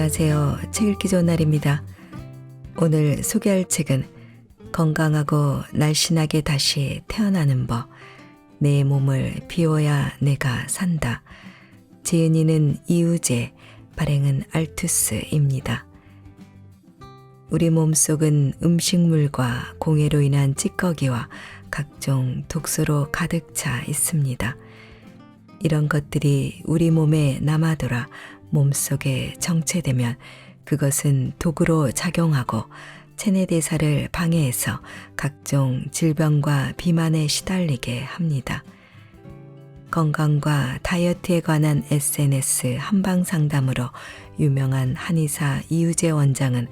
안녕하세요. 책 읽기 좋은 날입니다. 오늘 소개할 책은 건강하고 날씬하게 다시 태어나는 법, 내 몸을 비워야 내가 산다. 지은이는 이우재, 발행은 알투스입니다. 우리 몸속은 음식물과 공해로 인한 찌꺼기와 각종 독소로 가득 차 있습니다. 이런 것들이 우리 몸에 남아돌아 몸속에 정체되면 그것은 독으로 작용하고 체내대사를 방해해서 각종 질병과 비만에 시달리게 합니다. 건강과 다이어트에 관한 SNS 한방상담으로 유명한 한의사 이우재 원장은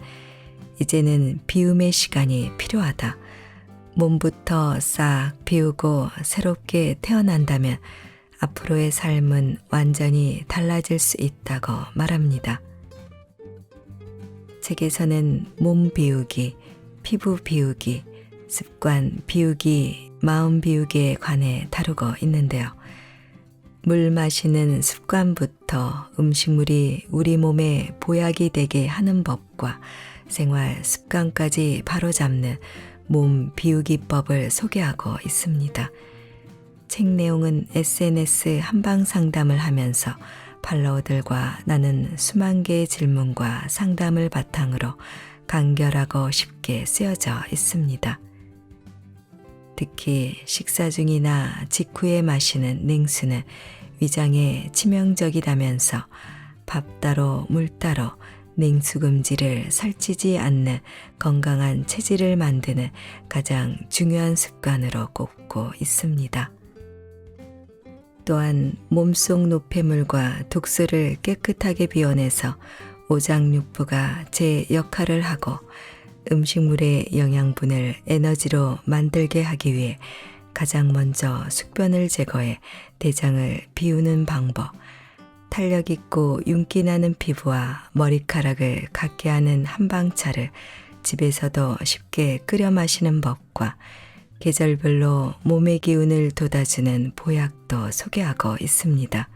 이제는 비움의 시간이 필요하다. 몸부터 싹 비우고 새롭게 태어난다면 앞으로의 삶은 완전히 달라질 수 있다고 말합니다. 책에서는 몸 비우기, 피부 비우기, 습관 비우기, 마음 비우기에 관해 다루고 있는데요. 물 마시는 습관부터 음식물이 우리 몸에 보약이 되게 하는 법과 생활 습관까지 바로잡는 몸 비우기법을 소개하고 있습니다. 책 내용은 SNS 한방 상담을 하면서 팔로워들과 나는 수만 개의 질문과 상담을 바탕으로 간결하고 쉽게 쓰여져 있습니다. 특히 식사 중이나 직후에 마시는 냉수는 위장에 치명적이라면서 밥 따로 물 따로 냉수 금지를 살찌지 않는 건강한 체질을 만드는 가장 중요한 습관으로 꼽고 있습니다. 또한 몸속 노폐물과 독소를 깨끗하게 비워내서 오장육부가 제 역할을 하고 음식물의 영양분을 에너지로 만들게 하기 위해 가장 먼저 숙변을 제거해 대장을 비우는 방법, 탄력 있고 윤기 나는 피부와 머리카락을 갖게 하는 한방차를 집에서도 쉽게 끓여 마시는 법과 계절별로 몸의 기운을 돋아주는 보약도 소개하고 있습니다.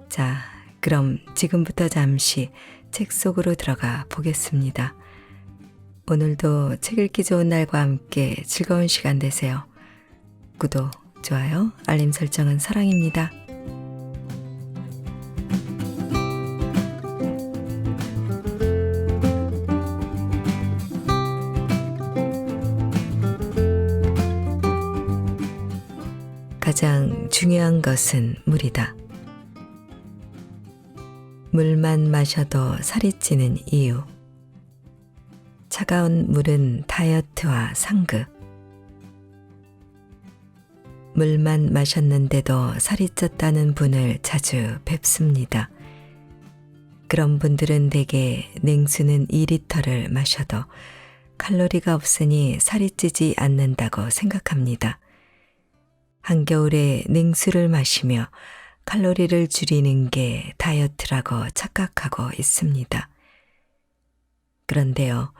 자, 그럼 지금부터 잠시 책 속으로 들어가 보겠습니다. 오늘도 책 읽기 좋은 날과 함께 즐거운 시간 되세요. 구독, 좋아요, 알림 설정은 사랑입니다. 가장 중요한 것은 물이다. 물만 마셔도 살이 찌는 이유. 차가운 물은 다이어트와 상극. 물만 마셨는데도 살이 쪘다는 분을 자주 뵙습니다. 그런 분들은 대개 냉수는 2리터를 마셔도 칼로리가 없으니 살이 찌지 않는다고 생각합니다. 한겨울에 냉수를 마시며 칼로리를 줄이는 게 다이어트라고 착각하고 있습니다. 그런데요,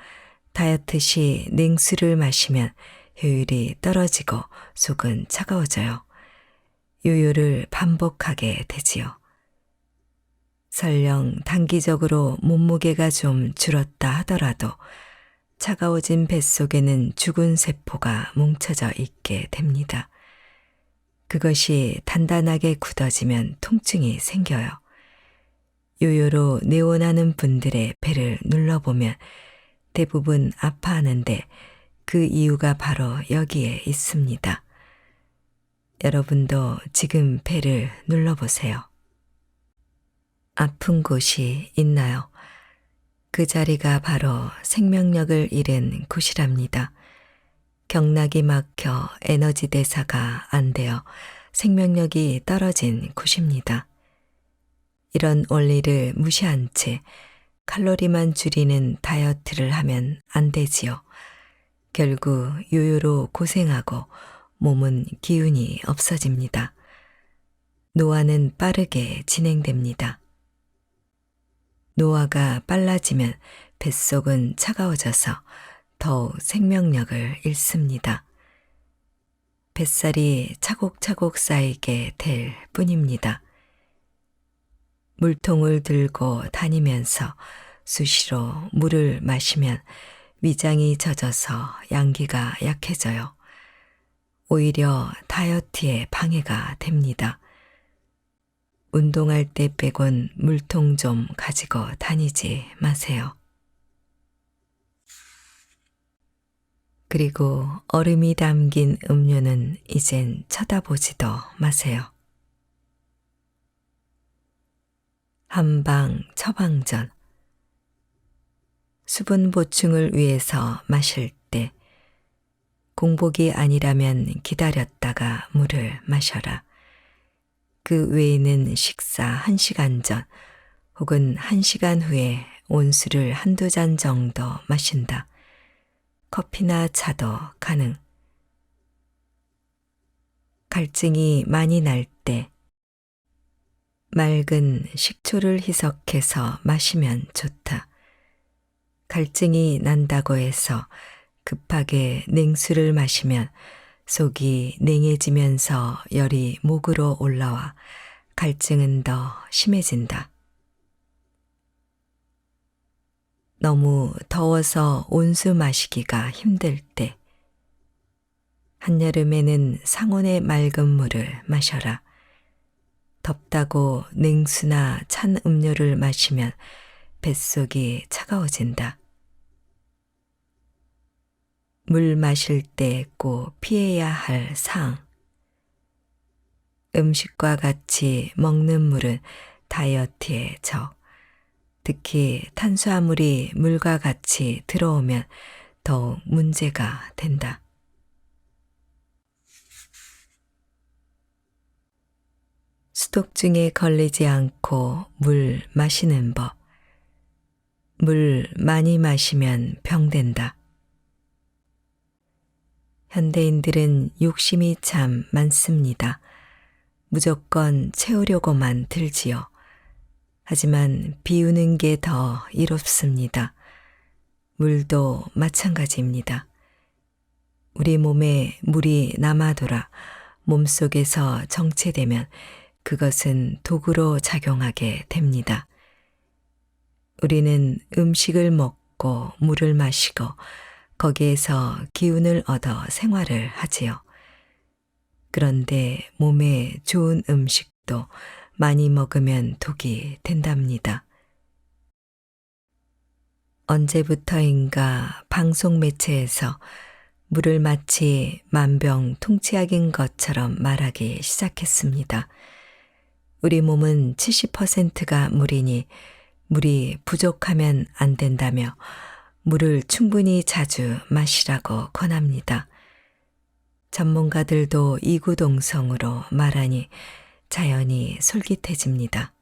다이어트 시 냉수를 마시면 효율이 떨어지고 속은 차가워져요. 요요를 반복하게 되지요. 설령 단기적으로 몸무게가 좀 줄었다 하더라도 차가워진 뱃속에는 죽은 세포가 뭉쳐져 있게 됩니다. 그것이 단단하게 굳어지면 통증이 생겨요. 요요로 내원하는 분들의 배를 눌러보면 대부분 아파하는데 그 이유가 바로 여기에 있습니다. 여러분도 지금 배를 눌러보세요. 아픈 곳이 있나요? 그 자리가 바로 생명력을 잃은 곳이랍니다. 경락이 막혀 에너지 대사가 안 되어 생명력이 떨어진 곳입니다. 이런 원리를 무시한 채 칼로리만 줄이는 다이어트를 하면 안 되지요. 결국 요요로 고생하고 몸은 기운이 없어집니다. 노화는 빠르게 진행됩니다. 노화가 빨라지면 뱃속은 차가워져서 더욱 생명력을 잃습니다. 뱃살이 차곡차곡 쌓이게 될 뿐입니다. 물통을 들고 다니면서 수시로 물을 마시면 위장이 젖어서 양기가 약해져요. 오히려 다이어트에 방해가 됩니다. 운동할 때 빼곤 물통 좀 가지고 다니지 마세요. 그리고 얼음이 담긴 음료는 이젠 쳐다보지도 마세요. 한방 처방전. 수분 보충을 위해서 마실 때 공복이 아니라면 기다렸다가 물을 마셔라. 그 외에는 식사 1시간 전 혹은 1시간 후에 온수를 한두 잔 정도 마신다. 커피나 차도 가능. 갈증이 많이 날 때 맑은 식초를 희석해서 마시면 좋다. 갈증이 난다고 해서 급하게 냉수를 마시면 속이 냉해지면서 열이 목으로 올라와 갈증은 더 심해진다. 너무 더워서 온수 마시기가 힘들 때 한여름에는 상온의 맑은 물을 마셔라. 덥다고 냉수나 찬 음료를 마시면 뱃속이 차가워진다. 물 마실 때 꼭 피해야 할 사항. 음식과 같이 먹는 물은 다이어트에 적. 특히 탄수화물이 물과 같이 들어오면 더욱 문제가 된다. 수독증에 걸리지 않고 물 마시는 법. 물 많이 마시면 병된다. 현대인들은 욕심이 참 많습니다. 무조건 채우려고만 들지요. 하지만 비우는 게 더 이롭습니다. 물도 마찬가지입니다. 우리 몸에 물이 남아돌아 몸속에서 정체되면 그것은 독으로 작용하게 됩니다. 우리는 음식을 먹고 물을 마시고 거기에서 기운을 얻어 생활을 하지요. 그런데 몸에 좋은 음식도 많이 먹으면 독이 된답니다. 언제부터인가 방송 매체에서 물을 마치 만병통치약인 것처럼 말하기 시작했습니다. 우리 몸은 70%가 물이니 물이 부족하면 안 된다며 물을 충분히 자주 마시라고 권합니다. 전문가들도 이구동성으로 말하니 자연히 솔깃해집니다.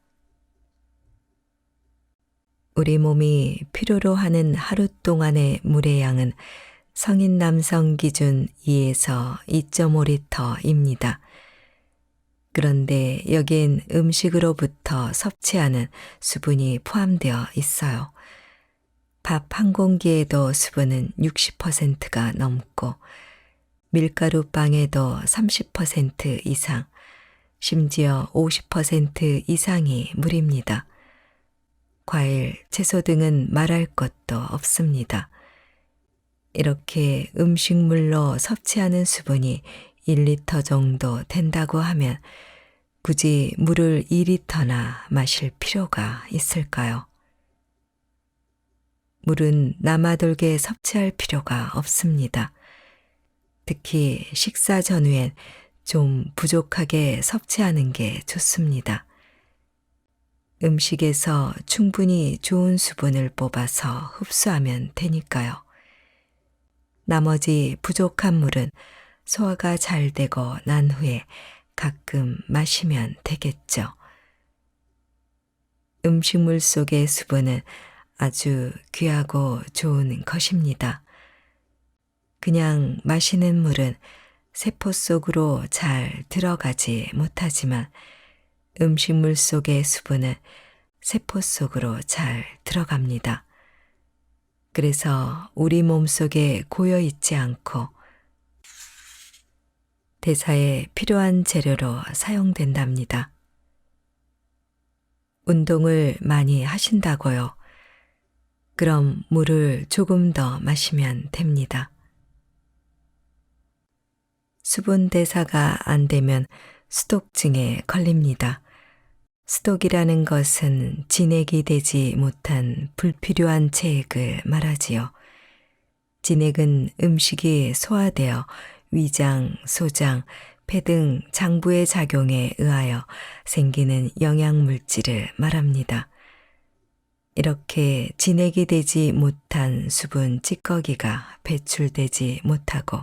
우리 몸이 필요로 하는 하루 동안의 물의 양은 성인 남성 기준 2에서 2.5리터입니다. 그런데 여기엔 음식으로부터 섭취하는 수분이 포함되어 있어요. 밥 한 공기에도 수분은 60%가 넘고 밀가루 빵에도 30% 이상, 심지어 50% 이상이 물입니다. 과일, 채소 등은 말할 것도 없습니다. 이렇게 음식물로 섭취하는 수분이 1리터 정도 된다고 하면 굳이 물을 2리터나 마실 필요가 있을까요? 물은 남아돌게 섭취할 필요가 없습니다. 특히 식사 전후엔 좀 부족하게 섭취하는 게 좋습니다. 음식에서 충분히 좋은 수분을 뽑아서 흡수하면 되니까요. 나머지 부족한 물은 소화가 잘 되고 난 후에 가끔 마시면 되겠죠. 음식물 속의 수분은 아주 귀하고 좋은 것입니다. 그냥 마시는 물은 세포 속으로 잘 들어가지 못하지만 음식물 속의 수분은 세포 속으로 잘 들어갑니다. 그래서 우리 몸 속에 고여 있지 않고 대사에 필요한 재료로 사용된답니다. 운동을 많이 하신다고요. 그럼 물을 조금 더 마시면 됩니다. 수분 대사가 안 되면 수독증에 걸립니다. 수독이라는 것은 진액이 되지 못한 불필요한 체액을 말하지요. 진액은 음식이 소화되어 위장, 소장, 폐 등 장부의 작용에 의하여 생기는 영양물질을 말합니다. 이렇게 진액이 되지 못한 수분 찌꺼기가 배출되지 못하고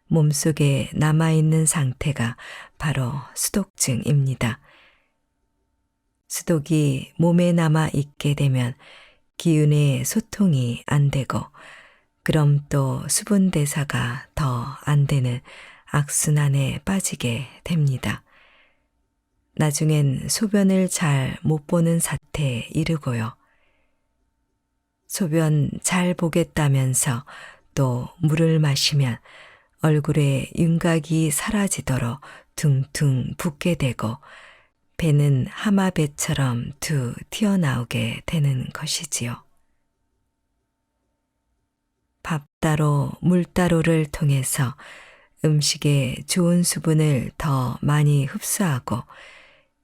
몸속에 남아있는 상태가 바로 수독증입니다. 수독이 몸에 남아 있게 되면 기운의 소통이 안 되고 그럼 또 수분 대사가 더 안 되는 악순환에 빠지게 됩니다. 나중엔 소변을 잘 못 보는 사태에 이르고요. 소변 잘 보겠다면서 또 물을 마시면 얼굴에 윤곽이 사라지도록 퉁퉁 붓게 되고 배는 하마배처럼 툭 튀어나오게 되는 것이지요. 밥 따로 물 따로를 통해서 음식의 좋은 수분을 더 많이 흡수하고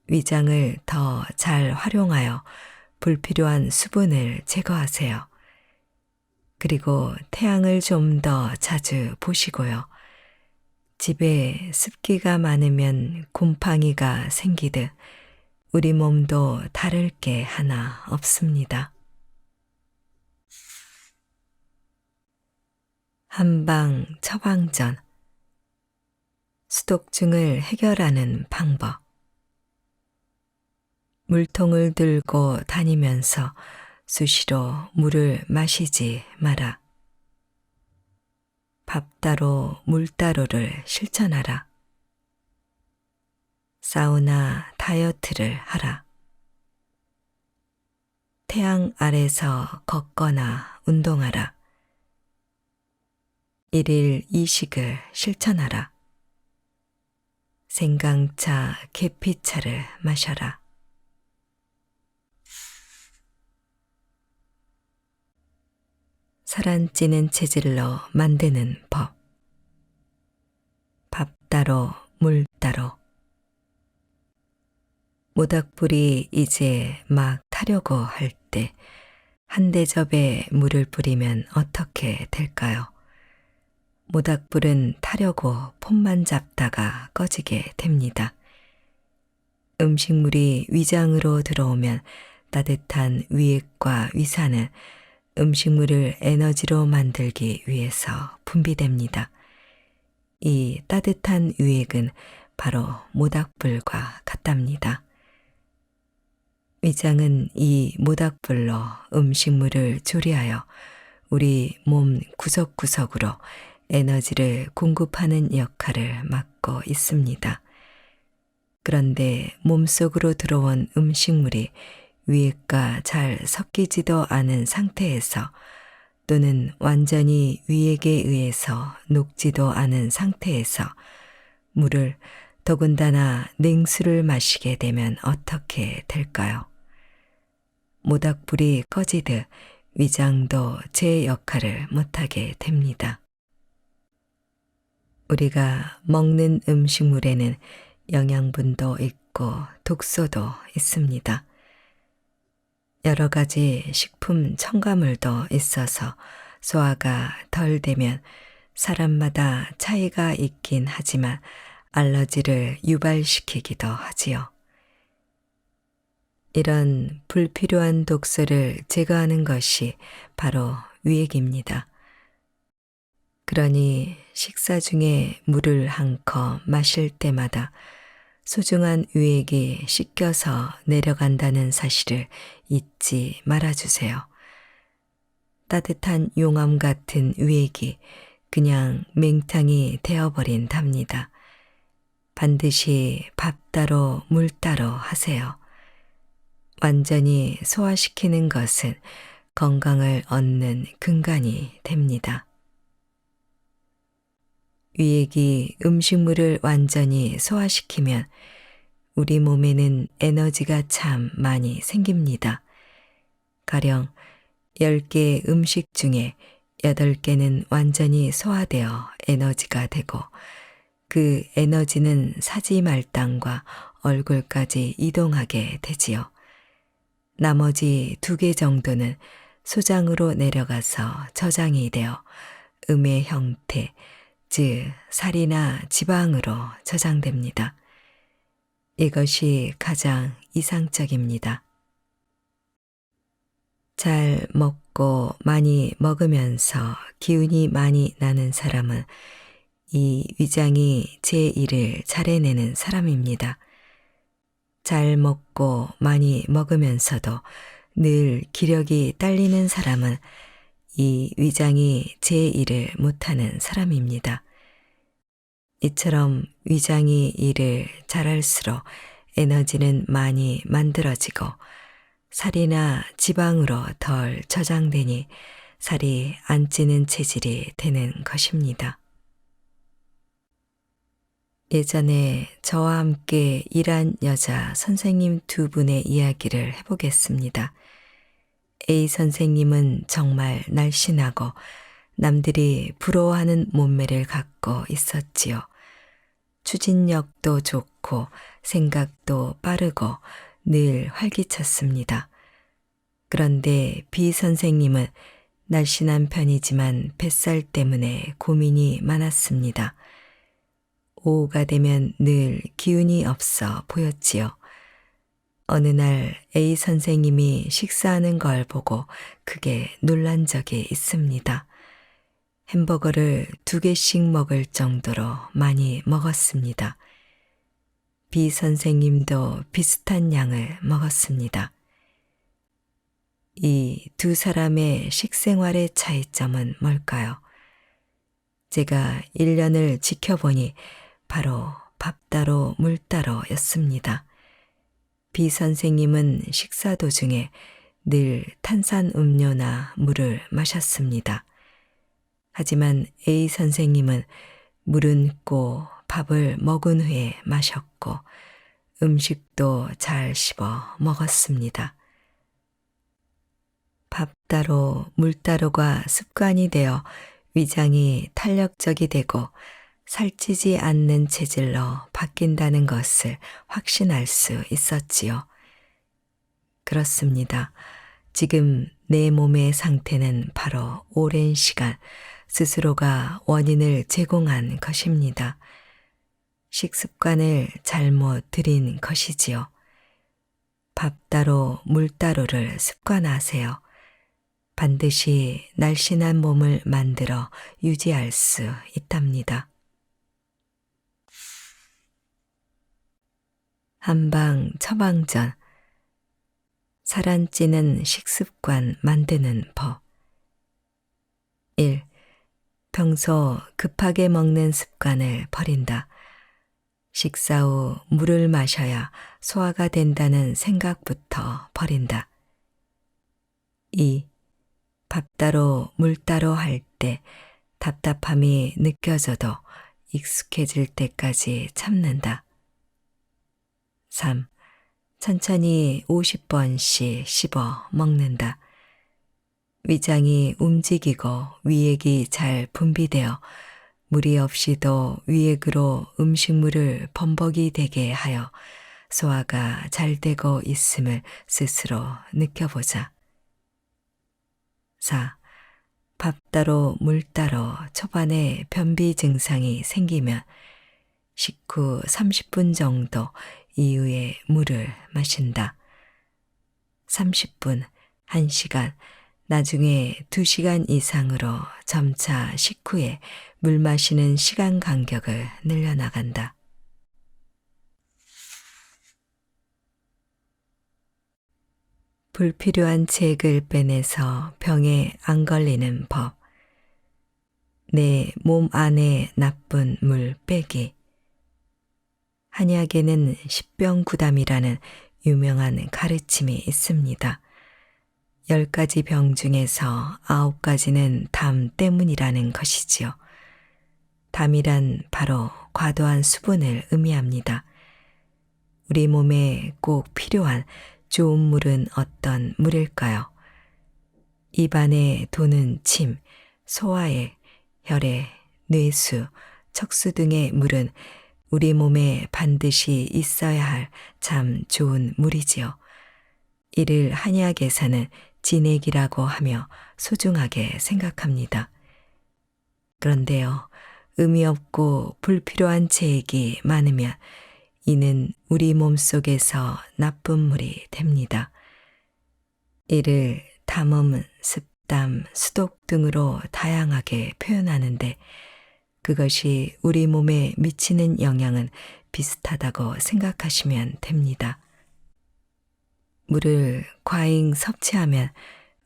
위장을 더 잘 활용하여 불필요한 수분을 제거하세요. 그리고 태양을 좀 더 자주 보시고요. 집에 습기가 많으면 곰팡이가 생기듯 우리 몸도 다를 게 하나 없습니다. 한방 처방전 수독증을 해결하는 방법 물통을 들고 다니면서 수시로 물을 마시지 마라. 밥 따로 물 따로를 실천하라. 사우나 다이어트를 하라. 태양 아래서 걷거나 운동하라. 1일 2식을 실천하라. 생강차, 계피차를 마셔라. 살안찌는 체질로 만드는 법. 밥 따로 물 따로. 모닥불이 이제 막 타려고 할 때 한 대접에 물을 뿌리면 어떻게 될까요? 모닥불은 타려고 폼만 잡다가 꺼지게 됩니다. 음식물이 위장으로 들어오면 따뜻한 위액과 위산은 음식물을 에너지로 만들기 위해서 분비됩니다. 이 따뜻한 위액은 바로 모닥불과 같답니다. 위장은 이 모닥불로 음식물을 조리하여 우리 몸 구석구석으로 에너지를 공급하는 역할을 맡고 있습니다. 그런데 몸속으로 들어온 음식물이 위액과 잘 섞이지도 않은 상태에서 또는 완전히 위액에 의해서 녹지도 않은 상태에서 물을 더군다나 냉수를 마시게 되면 어떻게 될까요? 모닥불이 꺼지듯 위장도 제 역할을 못하게 됩니다. 우리가 먹는 음식물에는 영양분도 있고 독소도 있습니다. 여러 가지 식품 첨가물도 있어서 소화가 덜 되면 사람마다 차이가 있긴 하지만 알러지를 유발시키기도 하지요. 이런 불필요한 독소를 제거하는 것이 바로 위액입니다. 그러니 식사 중에 물을 한 컵 마실 때마다 소중한 위액이 씻겨서 내려간다는 사실을 잊지 말아주세요. 따뜻한 용암 같은 위액이 그냥 맹탕이 되어버린답니다. 반드시 밥 따로 물 따로 하세요. 완전히 소화시키는 것은 건강을 얻는 근간이 됩니다. 위액이 음식물을 완전히 소화시키면 우리 몸에는 에너지가 참 많이 생깁니다. 가령 10개의 음식 중에 8개는 완전히 소화되어 에너지가 되고 그 에너지는 사지 말당과 얼굴까지 이동하게 되지요. 나머지 2개 정도는 소장으로 내려가서 저장이 되어 음의 형태, 즉 살이나 지방으로 저장됩니다. 이것이 가장 이상적입니다. 잘 먹고 많이 먹으면서 기운이 많이 나는 사람은 이 위장이 제 일을 잘 해내는 사람입니다. 잘 먹고 많이 먹으면서도 늘 기력이 딸리는 사람은 이 위장이 제 일을 못하는 사람입니다. 이처럼 위장이 일을 잘할수록 에너지는 많이 만들어지고 살이나 지방으로 덜 저장되니 살이 안 찌는 체질이 되는 것입니다. 예전에 저와 함께 일한 여자 선생님 2분의 이야기를 해보겠습니다. A 선생님은 정말 날씬하고 남들이 부러워하는 몸매를 갖고 있었지요. 추진력도 좋고 생각도 빠르고 늘 활기찼습니다. 그런데 B 선생님은 날씬한 편이지만 뱃살 때문에 고민이 많았습니다. 오후가 되면 늘 기운이 없어 보였지요. 어느 날 A 선생님이 식사하는 걸 보고 크게 놀란 적이 있습니다. 햄버거를 2개씩 먹을 정도로 많이 먹었습니다. B 선생님도 비슷한 양을 먹었습니다. 이 2 사람의 식생활의 차이점은 뭘까요? 제가 1년을 지켜보니 바로 밥 따로 물 따로였습니다. B 선생님은 식사 도중에 늘 탄산 음료나 물을 마셨습니다. 하지만 A 선생님은 물은 꼭 밥을 먹은 후에 마셨고 음식도 잘 씹어 먹었습니다. 밥 따로 물 따로가 습관이 되어 위장이 탄력적이 되고 살찌지 않는 체질로 바뀐다는 것을 확신할 수 있었지요. 그렇습니다. 지금 내 몸의 상태는 바로 오랜 시간 스스로가 원인을 제공한 것입니다. 식습관을 잘못 들인 것이지요. 밥 따로 물 따로를 습관하세요. 반드시 날씬한 몸을 만들어 유지할 수 있답니다. 한방 처방전. 살 안 찌는 식습관 만드는 법. 1. 평소 급하게 먹는 습관을 버린다. 식사 후 물을 마셔야 소화가 된다는 생각부터 버린다. 2. 밥 따로 물 따로 할 때 답답함이 느껴져도 익숙해질 때까지 참는다. 3. 천천히 50번씩 씹어 먹는다. 위장이 움직이고 위액이 잘 분비되어 무리 없이도 위액으로 음식물을 범벅이 되게 하여 소화가 잘 되고 있음을 스스로 느껴보자. 4. 밥 따로 물 따로 초반에 변비 증상이 생기면 식후 30분 정도 이후에 물을 마신다. 30분, 1시간, 나중에 2시간 이상으로 점차 식후에 물 마시는 시간 간격을 늘려나간다. 불필요한 체액을 빼내서 병에 안 걸리는 법. 내 몸 안에 나쁜 물 빼기. 한약에는 십병구담이라는 유명한 가르침이 있습니다. 10가지 병 중에서 9가지는 담 때문이라는 것이지요. 담이란 바로 과도한 수분을 의미합니다. 우리 몸에 꼭 필요한 좋은 물은 어떤 물일까요? 입안에 도는 침, 소화에, 혈에, 뇌수, 척수 등의 물은 우리 몸에 반드시 있어야 할 참 좋은 물이지요. 이를 한의학에서는 진액이라고 하며 소중하게 생각합니다. 그런데요, 의미 없고 불필요한 체액이 많으면 이는 우리 몸 속에서 나쁜 물이 됩니다. 이를 담음, 습담, 수독 등으로 다양하게 표현하는데 그것이 우리 몸에 미치는 영향은 비슷하다고 생각하시면 됩니다. 물을 과잉 섭취하면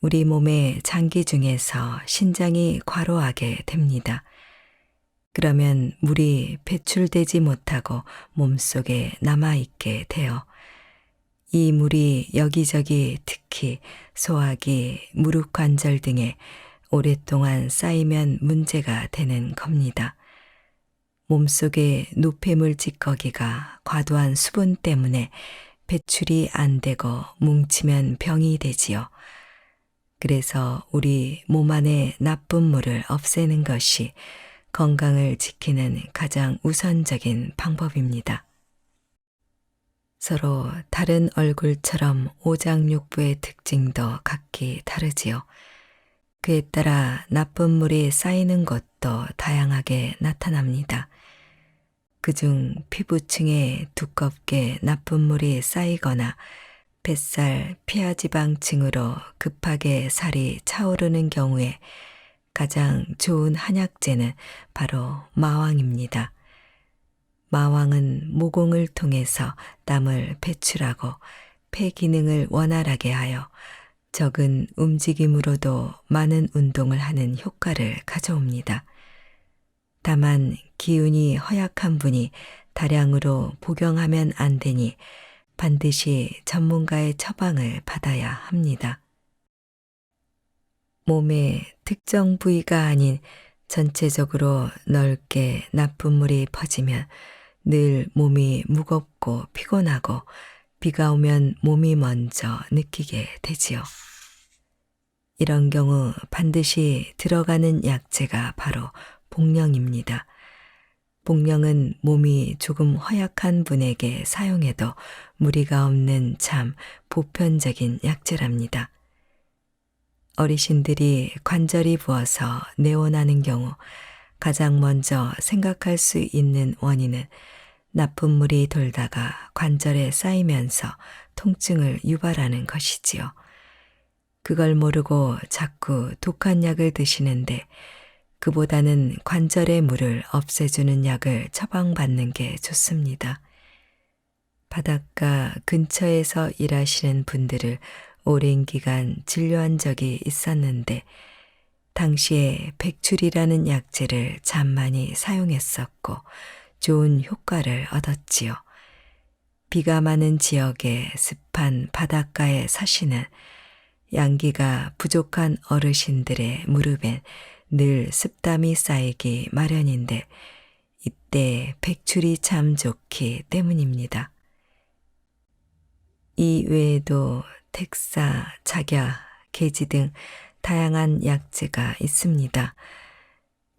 우리 몸의 장기 중에서 신장이 과로하게 됩니다. 그러면 물이 배출되지 못하고 몸속에 남아있게 되어 이 물이 여기저기 특히 소화기, 무릎 관절 등에 오랫동안 쌓이면 문제가 되는 겁니다. 몸속의 노폐물 찌꺼기가 과도한 수분 때문에 배출이 안 되고 뭉치면 병이 되지요. 그래서 우리 몸 안의 나쁜 물을 없애는 것이 건강을 지키는 가장 우선적인 방법입니다. 서로 다른 얼굴처럼 오장육부의 특징도 각기 다르지요. 그에 따라 나쁜 물이 쌓이는 것도 다양하게 나타납니다. 그중 피부층에 두껍게 나쁜 물이 쌓이거나 뱃살, 피하지방층으로 급하게 살이 차오르는 경우에 가장 좋은 한약재는 바로 마왕입니다. 마왕은 모공을 통해서 땀을 배출하고 폐 기능을 원활하게 하여 적은 움직임으로도 많은 운동을 하는 효과를 가져옵니다. 다만 기운이 허약한 분이 다량으로 복용하면 안 되니 반드시 전문가의 처방을 받아야 합니다. 몸의 특정 부위가 아닌 전체적으로 넓게 나쁜 물이 퍼지면 늘 몸이 무겁고 피곤하고 비가 오면 몸이 먼저 느끼게 되지요. 이런 경우 반드시 들어가는 약재가 바로 복령입니다. 복령은 몸이 조금 허약한 분에게 사용해도 무리가 없는 참 보편적인 약재랍니다. 어르신들이 관절이 부어서 내원하는 경우 가장 먼저 생각할 수 있는 원인은 나쁜 물이 돌다가 관절에 쌓이면서 통증을 유발하는 것이지요. 그걸 모르고 자꾸 독한 약을 드시는데 그보다는 관절의 물을 없애주는 약을 처방받는 게 좋습니다. 바닷가 근처에서 일하시는 분들을 오랜 기간 진료한 적이 있었는데 당시에 백출이라는 약재를 참 많이 사용했었고 좋은 효과를 얻었지요. 비가 많은 지역의 습한 바닷가에 사시는 양기가 부족한 어르신들의 무릎엔 늘 습담이 쌓이기 마련인데 이때 백출이 참 좋기 때문입니다. 이 외에도 택사, 작약, 계지 등 다양한 약재가 있습니다.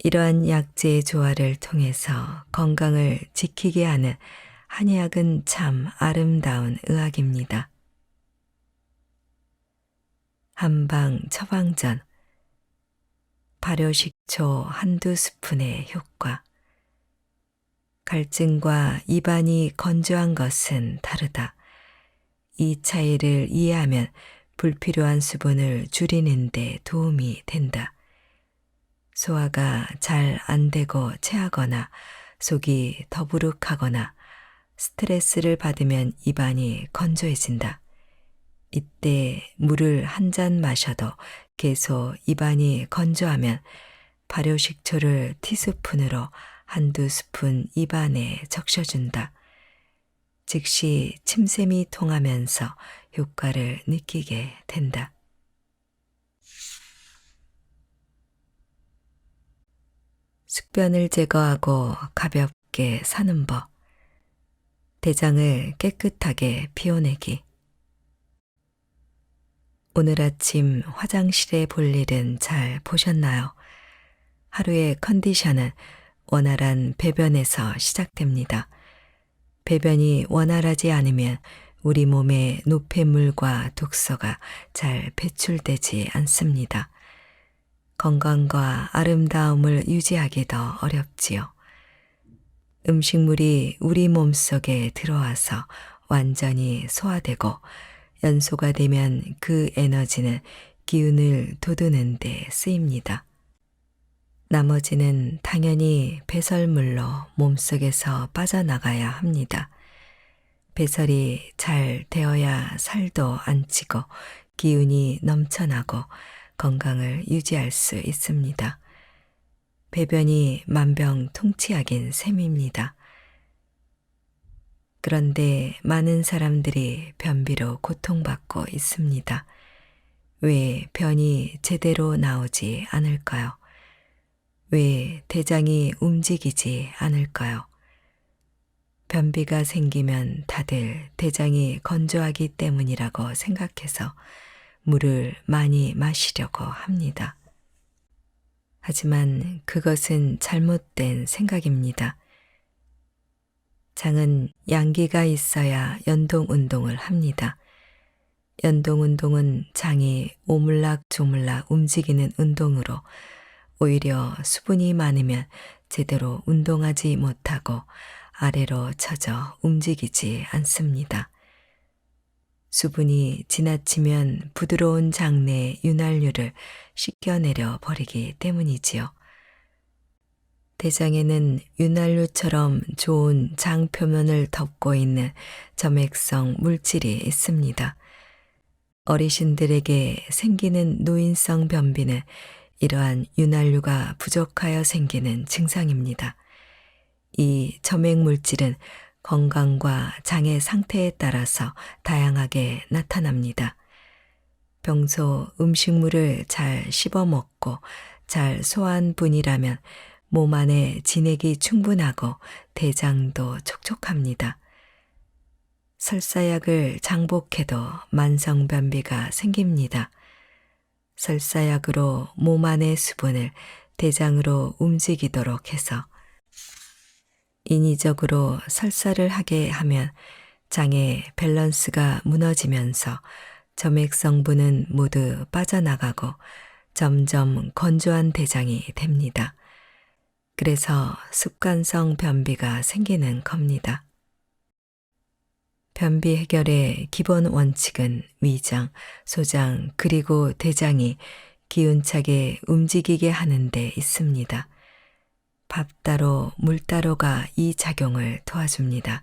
이러한 약재의 조화를 통해서 건강을 지키게 하는 한의학은 참 아름다운 의학입니다. 한방 처방전 발효식초 한두 스푼의 효과. 갈증과 입안이 건조한 것은 다르다. 이 차이를 이해하면 불필요한 수분을 줄이는 데 도움이 된다. 소화가 잘 안 되고 체하거나 속이 더부룩하거나 스트레스를 받으면 입안이 건조해진다. 이때 물을 한 잔 마셔도 계속 입안이 건조하면 발효식초를 티스푼으로 한두 스푼 입안에 적셔준다. 즉시 침샘이 통하면서 효과를 느끼게 된다. 숙변을 제거하고 가볍게 사는 법. 대장을 깨끗하게 비워내기. 오늘 아침 화장실에 볼 일은 잘 보셨나요? 하루의 컨디션은 원활한 배변에서 시작됩니다. 배변이 원활하지 않으면 우리 몸의 노폐물과 독소가 잘 배출되지 않습니다. 건강과 아름다움을 유지하기도 어렵지요. 음식물이 우리 몸속에 들어와서 완전히 소화되고 연소가 되면 그 에너지는 기운을 돋우는 데 쓰입니다. 나머지는 당연히 배설물로 몸속에서 빠져나가야 합니다. 배설이 잘 되어야 살도 안 찌고 기운이 넘쳐나고 건강을 유지할 수 있습니다. 배변이 만병통치약인 셈입니다. 그런데 많은 사람들이 변비로 고통받고 있습니다. 왜 변이 제대로 나오지 않을까요? 왜 대장이 움직이지 않을까요? 변비가 생기면 다들 대장이 건조하기 때문이라고 생각해서 물을 많이 마시려고 합니다. 하지만 그것은 잘못된 생각입니다. 장은 양기가 있어야 연동 운동을 합니다. 연동 운동은 장이 오물락조물락 움직이는 운동으로 오히려 수분이 많으면 제대로 운동하지 못하고 아래로 처져 움직이지 않습니다. 수분이 지나치면 부드러운 장내의 윤활유를 씻겨내려 버리기 때문이지요. 대장에는 윤활유처럼 좋은 장 표면을 덮고 있는 점액성 물질이 있습니다. 어르신들에게 생기는 노인성 변비는 이러한 윤활유가 부족하여 생기는 증상입니다. 이 점액 물질은 건강과 장의 상태에 따라서 다양하게 나타납니다. 평소 음식물을 잘 씹어 먹고 잘 소화한 분이라면 몸 안에 진액이 충분하고 대장도 촉촉합니다. 설사약을 장복해도 만성변비가 생깁니다. 설사약으로 몸 안의 수분을 대장으로 움직이도록 해서 인위적으로 설사를 하게 하면 장의 밸런스가 무너지면서 점액 성분은 모두 빠져나가고 점점 건조한 대장이 됩니다. 그래서 습관성 변비가 생기는 겁니다. 변비 해결의 기본 원칙은 위장, 소장 그리고 대장이 기운차게 움직이게 하는 데 있습니다. 밥 따로 물 따로가 이 작용을 도와줍니다.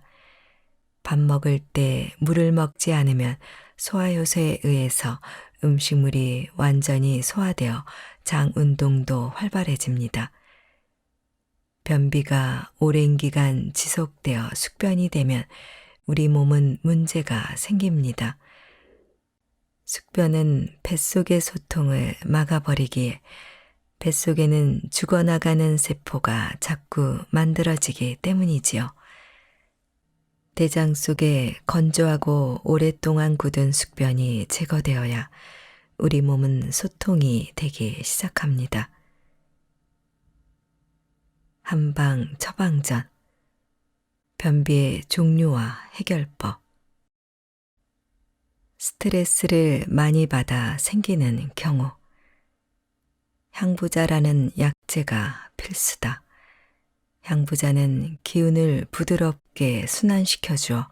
밥 먹을 때 물을 먹지 않으면 소화효소에 의해서 음식물이 완전히 소화되어 장 운동도 활발해집니다. 변비가 오랜 기간 지속되어 숙변이 되면 우리 몸은 문제가 생깁니다. 숙변은 뱃속의 소통을 막아버리기에 뱃속에는 죽어나가는 세포가 자꾸 만들어지기 때문이지요. 대장 속에 건조하고 오랫동안 굳은 숙변이 제거되어야 우리 몸은 소통이 되기 시작합니다. 한방 처방전, 변비의 종류와 해결법. 스트레스를 많이 받아 생기는 경우. 향부자라는 약재가 필수다. 향부자는 기운을 부드럽게 순환시켜주어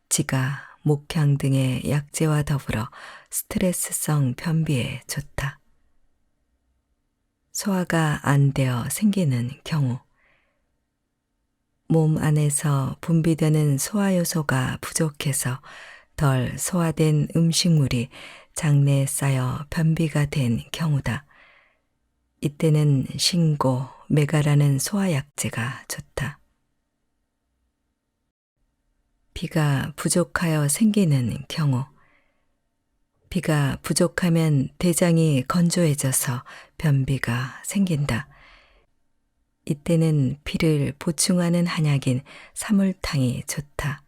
지가, 목향 등의 약재와 더불어 스트레스성 변비에 좋다. 소화가 안 되어 생기는 경우. 몸 안에서 분비되는 소화효소가 부족해서 덜 소화된 음식물이 장내에 쌓여 변비가 된 경우다. 이때는 신고, 메가라는 소화약재가 좋다. 비가 부족하여 생기는 경우. 비가 부족하면 대장이 건조해져서 변비가 생긴다. 이때는 피를 보충하는 한약인 사물탕이 좋다.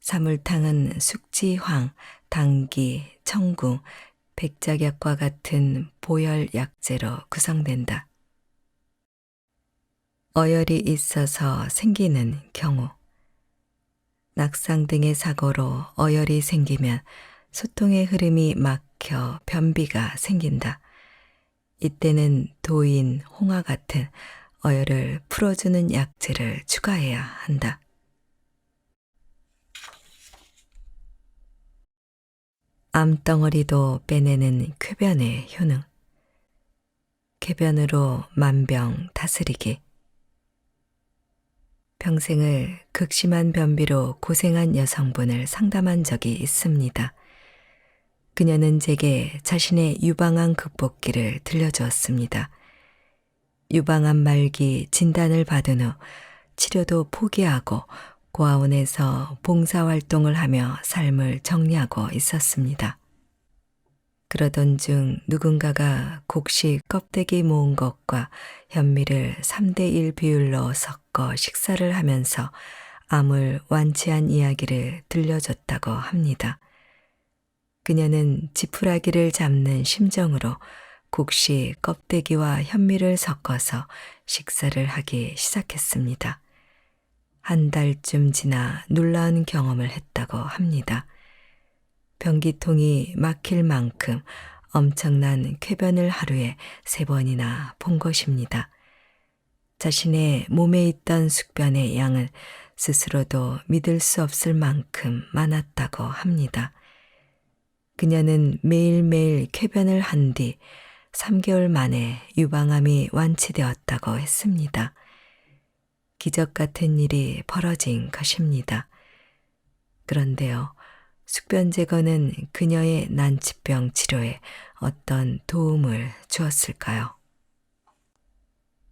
사물탕은 숙지황, 당기, 청궁, 백작약과 같은 보혈 약재로 구성된다. 어혈이 있어서 생기는 경우, 낙상 등의 사고로 어혈이 생기면 소통의 흐름이 막혀 변비가 생긴다. 이때는 도인, 홍화 같은 어혈을 풀어주는 약재를 추가해야 한다. 암덩어리도 빼내는 쾌변의 효능. 쾌변으로 만병 다스리기. 평생을 극심한 변비로 고생한 여성분을 상담한 적이 있습니다. 그녀는 제게 자신의 유방암 극복기를 들려주었습니다. 유방암 말기 진단을 받은 후 치료도 포기하고 고아원에서 봉사활동을 하며 삶을 정리하고 있었습니다. 그러던 중 누군가가 곡식 껍데기 모은 것과 현미를 3대1 비율로 섞어 식사를 하면서 암을 완치한 이야기를 들려줬다고 합니다. 그녀는 지푸라기를 잡는 심정으로 곡식 껍데기와 현미를 섞어서 식사를 하기 시작했습니다. 한 달쯤 지나 놀라운 경험을 했다고 합니다. 변기통이 막힐 만큼 엄청난 쾌변을 하루에 3번이나 본 것입니다. 자신의 몸에 있던 숙변의 양은 스스로도 믿을 수 없을 만큼 많았다고 합니다. 그녀는 매일매일 쾌변을 한 뒤 3개월 만에 유방암이 완치되었다고 했습니다. 기적 같은 일이 벌어진 것입니다. 그런데요, 숙변 제거는 그녀의 난치병 치료에 어떤 도움을 주었을까요?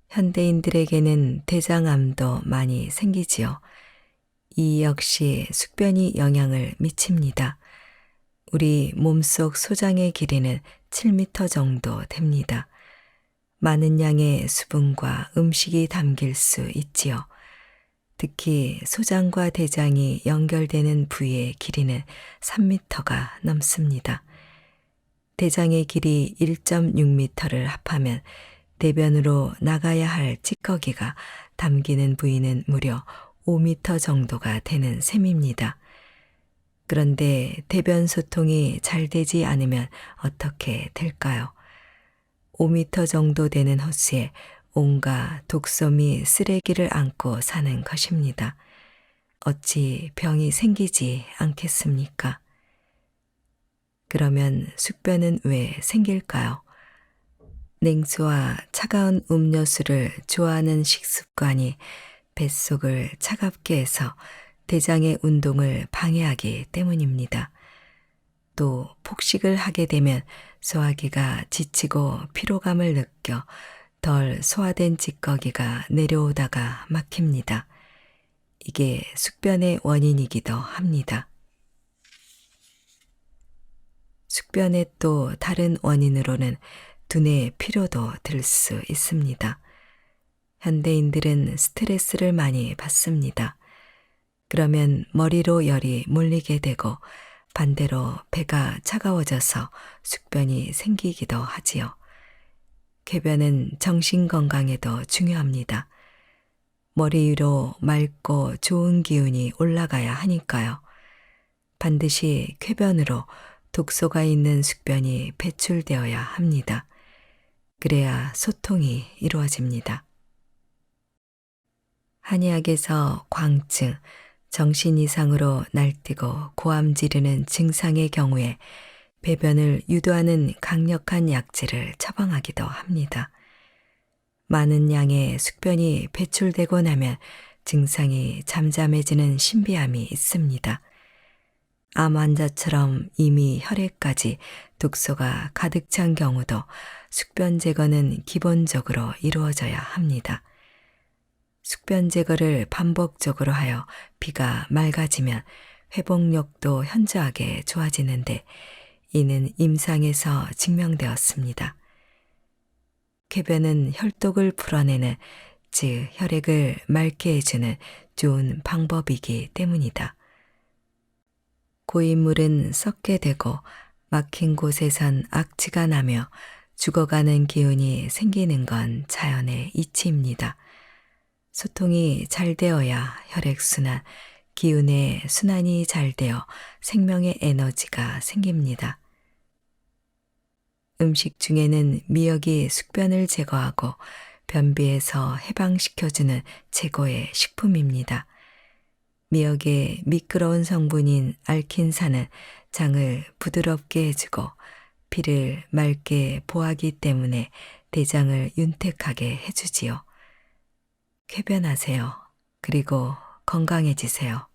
현대인들에게는 대장암도 많이 생기지요. 이 역시 숙변이 영향을 미칩니다. 우리 몸속 소장의 길이는 7m 정도 됩니다. 많은 양의 수분과 음식이 담길 수 있지요. 특히 소장과 대장이 연결되는 부위의 길이는 3m가 넘습니다. 대장의 길이 1.6m를 합하면 대변으로 나가야 할 찌꺼기가 담기는 부위는 무려 5m 정도가 되는 셈입니다. 그런데 대변 소통이 잘 되지 않으면 어떻게 될까요? 5m 정도 되는 호수에 온갖 독소미 쓰레기를 안고 사는 것입니다. 어찌 병이 생기지 않겠습니까? 그러면 숙변은 왜 생길까요? 냉수와 차가운 음료수를 좋아하는 식습관이 뱃속을 차갑게 해서 대장의 운동을 방해하기 때문입니다. 또 폭식을 하게 되면 소화기가 지치고 피로감을 느껴 덜 소화된 찌꺼기가 내려오다가 막힙니다. 이게 숙변의 원인이기도 합니다. 숙변의 또 다른 원인으로는 두뇌 피로도 들 수 있습니다. 현대인들은 스트레스를 많이 받습니다. 그러면 머리로 열이 몰리게 되고 반대로 배가 차가워져서 숙변이 생기기도 하지요. 쾌변은 정신 건강에도 중요합니다. 머리 위로 맑고 좋은 기운이 올라가야 하니까요. 반드시 쾌변으로 독소가 있는 숙변이 배출되어야 합니다. 그래야 소통이 이루어집니다. 한의학에서 광증, 정신 이상으로 날뛰고 고함 지르는 증상의 경우에 배변을 유도하는 강력한 약재를 처방하기도 합니다. 많은 양의 숙변이 배출되고 나면 증상이 잠잠해지는 신비함이 있습니다. 암 환자처럼 이미 혈액까지 독소가 가득 찬 경우도 숙변 제거는 기본적으로 이루어져야 합니다. 숙변 제거를 반복적으로 하여 피가 맑아지면 회복력도 현저하게 좋아지는데 이는 임상에서 증명되었습니다. 쾌변은 혈독을 풀어내는, 즉 혈액을 맑게 해주는 좋은 방법이기 때문이다. 고인물은 썩게 되고 막힌 곳에선 악취가 나며 죽어가는 기운이 생기는 건 자연의 이치입니다. 소통이 잘 되어야 혈액순환, 기운의 순환이 잘 되어 생명의 에너지가 생깁니다. 음식 중에는 미역이 숙변을 제거하고 변비에서 해방시켜주는 최고의 식품입니다. 미역의 미끄러운 성분인 알킨산은 장을 부드럽게 해주고 피를 맑게 보하기 때문에 대장을 윤택하게 해주지요. 쾌변하세요. 그리고 건강해지세요.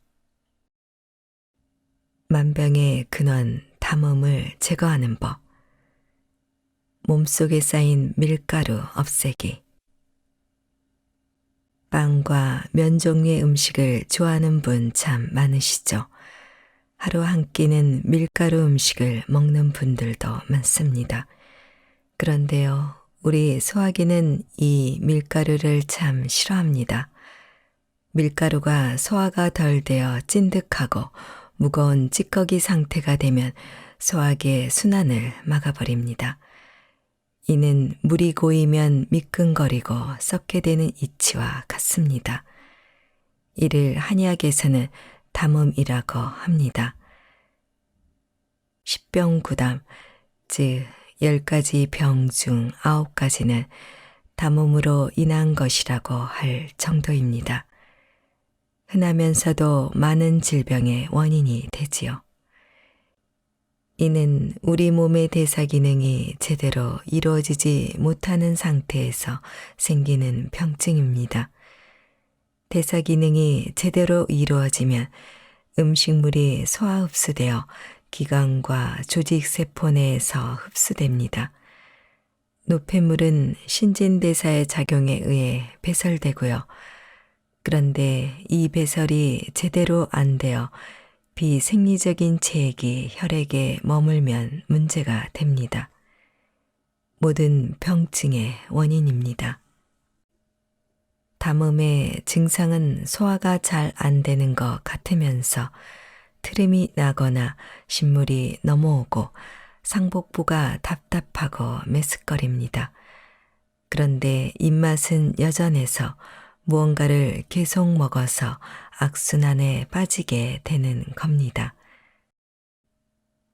만병의 근원, 담음을 제거하는 법. 몸속에 쌓인 밀가루 없애기. 빵과 면 종류의 음식을 좋아하는 분 참 많으시죠? 하루 한 끼는 밀가루 음식을 먹는 분들도 많습니다. 그런데요, 우리 소화기는 이 밀가루를 참 싫어합니다. 밀가루가 소화가 덜 되어 찐득하고 무거운 찌꺼기 상태가 되면 소화기의 순환을 막아버립니다. 이는 물이 고이면 미끈거리고 썩게 되는 이치와 같습니다. 이를 한의학에서는 담음이라고 합니다. 십병구담, 즉 10가지 병 중 9가지는 담음으로 인한 것이라고 할 정도입니다. 흔하면서도 많은 질병의 원인이 되지요. 이는 우리 몸의 대사 기능이 제대로 이루어지지 못하는 상태에서 생기는 병증입니다. 대사 기능이 제대로 이루어지면 음식물이 소화 흡수되어 기관과 조직 세포 내에서 흡수됩니다. 노폐물은 신진대사의 작용에 의해 배설되고요. 그런데 이 배설이 제대로 안 되어 비생리적인 체액이 혈액에 머물면 문제가 됩니다. 모든 병증의 원인입니다. 담음의 증상은 소화가 잘 안 되는 것 같으면서 트림이 나거나 신물이 넘어오고 상복부가 답답하고 메스꺼립니다. 그런데 입맛은 여전해서 무언가를 계속 먹어서 악순환에 빠지게 되는 겁니다.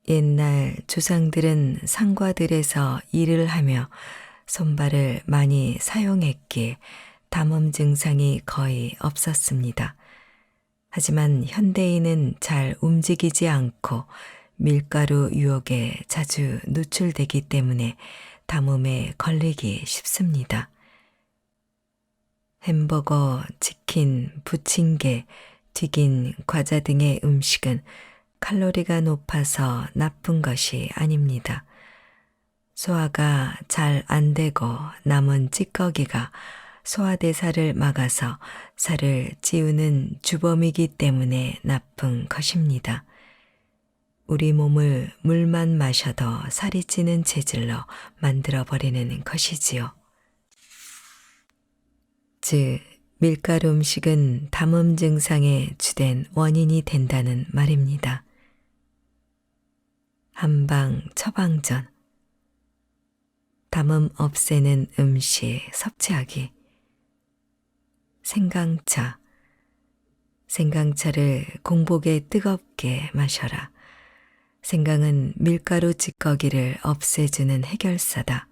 옛날 조상들은 상과들에서 일을 하며 손발을 많이 사용했기에 담음 증상이 거의 없었습니다. 하지만 현대인은 잘 움직이지 않고 밀가루 유혹에 자주 노출되기 때문에 담음에 걸리기 쉽습니다. 햄버거, 치킨, 부침개, 튀긴 과자 등의 음식은 칼로리가 높아서 나쁜 것이 아닙니다. 소화가 잘 안 되고 남은 찌꺼기가 소화대사를 막아서 살을 찌우는 주범이기 때문에 나쁜 것입니다. 우리 몸을 물만 마셔도 살이 찌는 체질로 만들어버리는 것이지요. 즉, 밀가루 음식은 담음 증상의 주된 원인이 된다는 말입니다. 한방 처방전. 담음 없애는 음식 섭취하기. 생강차. 생강차를 공복에 뜨겁게 마셔라. 생강은 밀가루 찌꺼기를 없애주는 해결사다.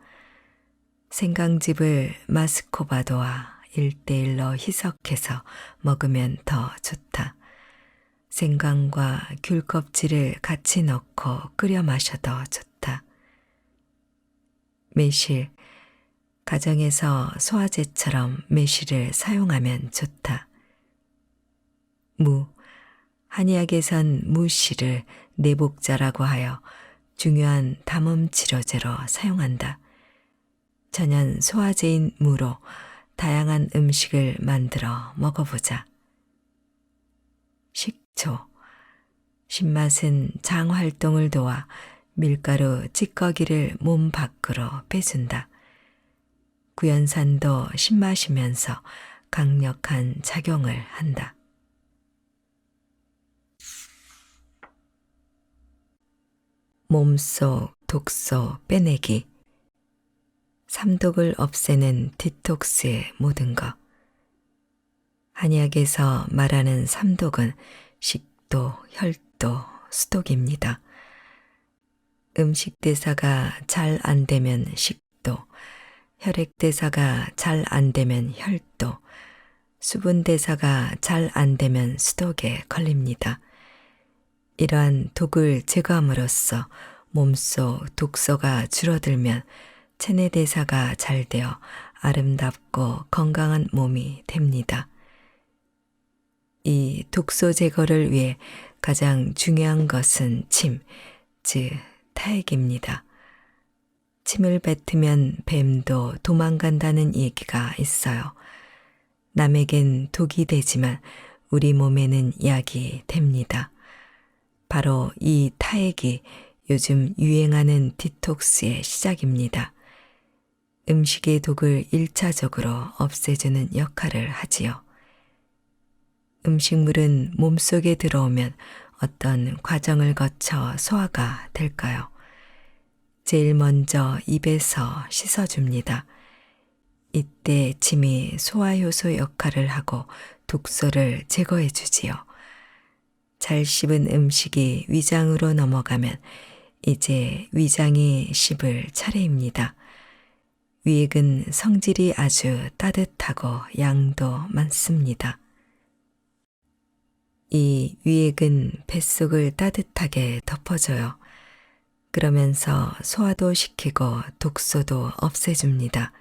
생강즙을 마스코바도와 1:1로 희석해서 먹으면 더 좋다. 생강과 귤 껍질을 같이 넣고 끓여 마셔도 좋다. 매실, 가정에서 소화제처럼 매실을 사용하면 좋다. 무, 한의학에선 무씨를 내복자라고 하여 중요한 담음 치료제로 사용한다. 천연 소화제인 무로 다양한 음식을 만들어 먹어보자. 식초. 신맛은 장 활동을 도와 밀가루 찌꺼기를 몸 밖으로 빼준다. 구연산도 신맛이면서 강력한 작용을 한다. 몸속 독소 빼내기, 삼독을 없애는 디톡스의 모든 것. 한약에서 말하는 삼독은 식도, 혈도, 수독입니다. 음식 대사가 잘 안 되면 식도, 혈액 대사가 잘 안 되면 혈도, 수분 대사가 잘 안 되면 수독에 걸립니다. 이러한 독을 제거함으로써 몸속 독소가 줄어들면 체내 대사가 잘 되어 아름답고 건강한 몸이 됩니다. 이 독소 제거를 위해 가장 중요한 것은 침, 즉 타액입니다. 침을 뱉으면 뱀도 도망간다는 얘기가 있어요. 남에겐 독이 되지만 우리 몸에는 약이 됩니다. 바로 이 타액이 요즘 유행하는 디톡스의 시작입니다. 음식의 독을 1차적으로 없애주는 역할을 하지요. 음식물은 몸속에 들어오면 어떤 과정을 거쳐 소화가 될까요? 제일 먼저 입에서 씻어줍니다. 이때 침이 소화효소 역할을 하고 독소를 제거해 주지요. 잘 씹은 음식이 위장으로 넘어가면 이제 위장이 씹을 차례입니다. 위액은 성질이 아주 따뜻하고 양도 많습니다. 이 위액은 뱃속을 따뜻하게 덮어줘요. 그러면서 소화도 시키고 독소도 없애줍니다.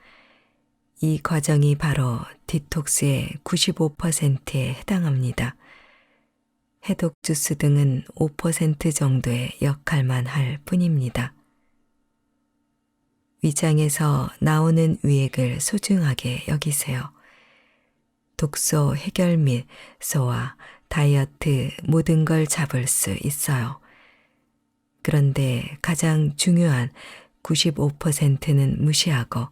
이 과정이 바로 디톡스의 95%에 해당합니다. 해독 주스 등은 5% 정도의 역할만 할 뿐입니다. 위장에서 나오는 위액을 소중하게 여기세요. 독소 해결 및 소화, 다이어트 모든 걸 잡을 수 있어요. 그런데 가장 중요한 95%는 무시하고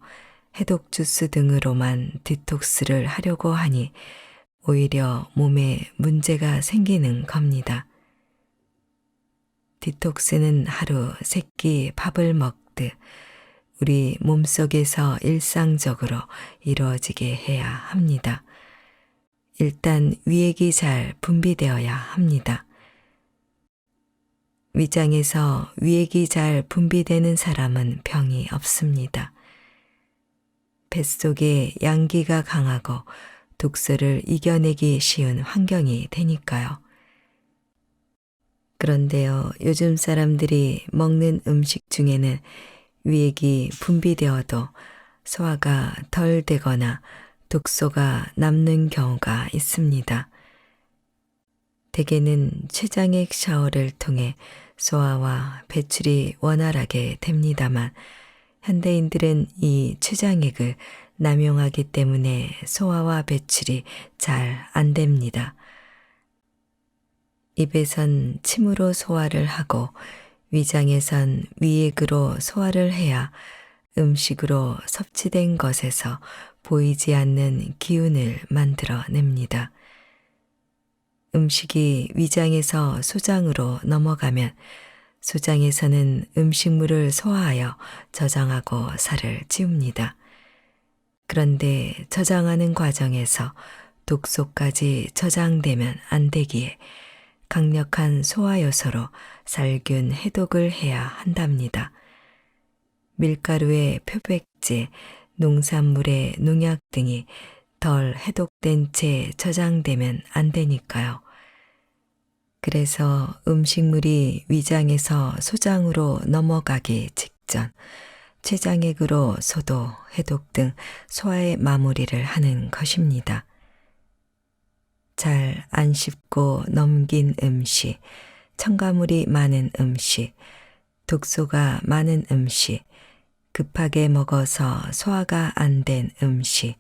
해독 주스 등으로만 디톡스를 하려고 하니 오히려 몸에 문제가 생기는 겁니다. 디톡스는 하루 3끼 밥을 먹듯 우리 몸속에서 일상적으로 이루어지게 해야 합니다. 일단 위액이 잘 분비되어야 합니다. 위장에서 위액이 잘 분비되는 사람은 병이 없습니다. 뱃속에 양기가 강하고 독소를 이겨내기 쉬운 환경이 되니까요. 그런데요, 요즘 사람들이 먹는 음식 중에는 위액이 분비되어도 소화가 덜 되거나 독소가 남는 경우가 있습니다. 대개는 췌장액 샤워를 통해 소화와 배출이 원활하게 됩니다만 현대인들은 이 췌장액을 남용하기 때문에 소화와 배출이 잘 안 됩니다. 입에선 침으로 소화를 하고 위장에선 위액으로 소화를 해야 음식으로 섭취된 것에서 보이지 않는 기운을 만들어냅니다. 음식이 위장에서 소장으로 넘어가면 소장에서는 음식물을 소화하여 저장하고 살을 찌웁니다. 그런데 저장하는 과정에서 독소까지 저장되면 안 되기에 강력한 소화효소로 살균 해독을 해야 한답니다. 밀가루의 표백제, 농산물의 농약 등이 덜 해독된 채 저장되면 안 되니까요. 그래서 음식물이 위장에서 소장으로 넘어가기 직전 췌장액으로 소독, 해독 등 소화의 마무리를 하는 것입니다. 잘 안 씹고 넘긴 음식, 첨가물이 많은 음식, 독소가 많은 음식, 급하게 먹어서 소화가 안 된 음식,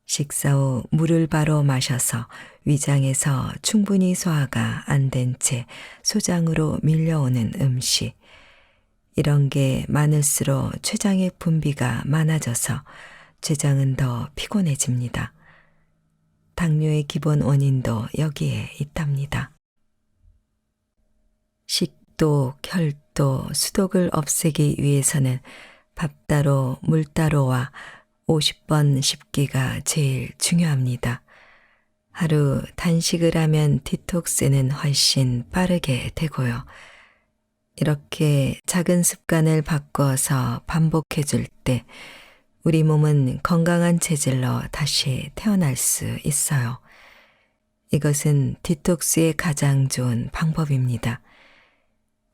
식사 후 물을 바로 마셔서 위장에서 충분히 소화가 안 된 채 소장으로 밀려오는 음식, 이런 게 많을수록 췌장액 분비가 많아져서 췌장은 더 피곤해집니다. 당뇨의 기본 원인도 여기에 있답니다. 식도, 혈도, 또 수독을 없애기 위해서는 밥 따로 물 따로와 50번 씹기가 제일 중요합니다. 하루 단식을 하면 디톡스는 훨씬 빠르게 되고요. 이렇게 작은 습관을 바꿔서 반복해 줄 때 우리 몸은 건강한 체질로 다시 태어날 수 있어요. 이것은 디톡스의 가장 좋은 방법입니다.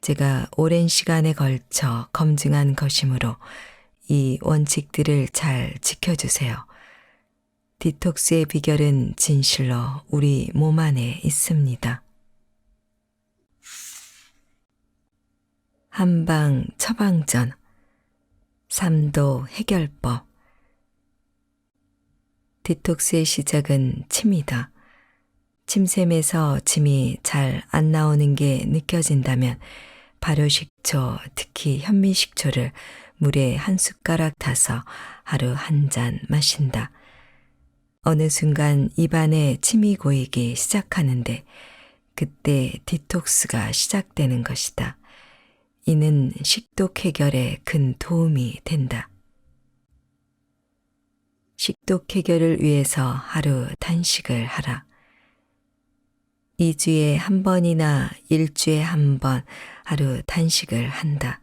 제가 오랜 시간에 걸쳐 검증한 것이므로 이 원칙들을 잘 지켜주세요. 디톡스의 비결은 진실로 우리 몸 안에 있습니다. 한방 처방전 3도 해결법. 디톡스의 시작은 침이다. 침샘에서 침이 잘 안 나오는 게 느껴진다면 발효식초, 특히 현미식초를 물에 한 숟가락 타서 하루 한 잔 마신다. 어느 순간 입안에 침이 고이기 시작하는데 그때 디톡스가 시작되는 것이다. 이는 식독 해결에 큰 도움이 된다. 식독 해결을 위해서 하루 단식을 하라. 2주에 한 번이나 1주에 한 번 하루 단식을 한다.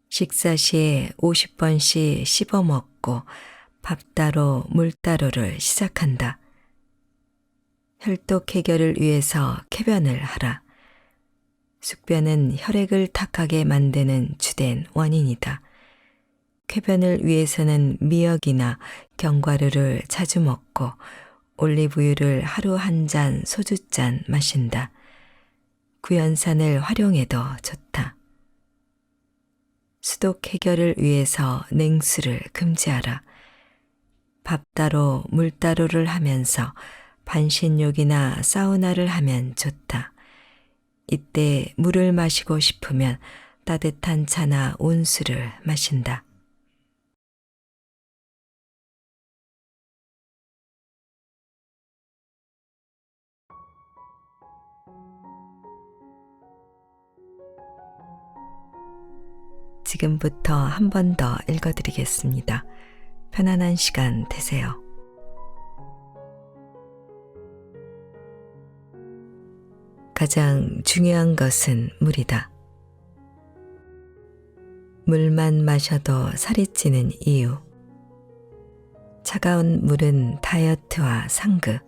식사 시에 50번씩 씹어 먹고 밥 따로 물 따로를 시작한다. 혈독 해결을 위해서 쾌변을 하라. 숙변은 혈액을 탁하게 만드는 주된 원인이다. 쾌변을 위해서는 미역이나 견과류를 자주 먹고 올리브유를 하루 한 잔 소주잔 마신다. 구연산을 활용해도 좋다. 수독 해결을 위해서 냉수를 금지하라. 밥 따로 물 따로를 하면서 반신욕이나 사우나를 하면 좋다. 이때 물을 마시고 싶으면 따뜻한 차나 온수를 마신다. 지금부터 한 번 더 읽어드리겠습니다. 편안한 시간 되세요. 가장 중요한 것은 물이다. 물만 마셔도 살이 찌는 이유. 차가운 물은 다이어트와 상극.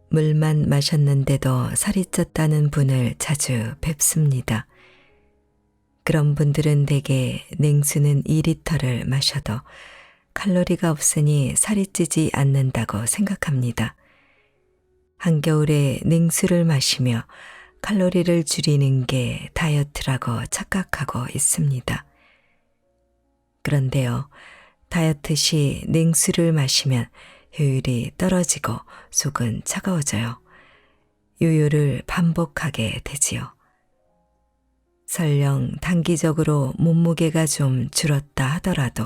물만 마셨는데도 살이 쪘다는 분을 자주 뵙습니다. 그런 분들은 대개 냉수는 2리터를 마셔도 칼로리가 없으니 살이 찌지 않는다고 생각합니다. 한겨울에 냉수를 마시며 칼로리를 줄이는 게 다이어트라고 착각하고 있습니다. 그런데요, 다이어트 시 냉수를 마시면 효율이 떨어지고 속은 차가워져요. 요요를 반복하게 되지요. 설령 단기적으로 몸무게가 좀 줄었다 하더라도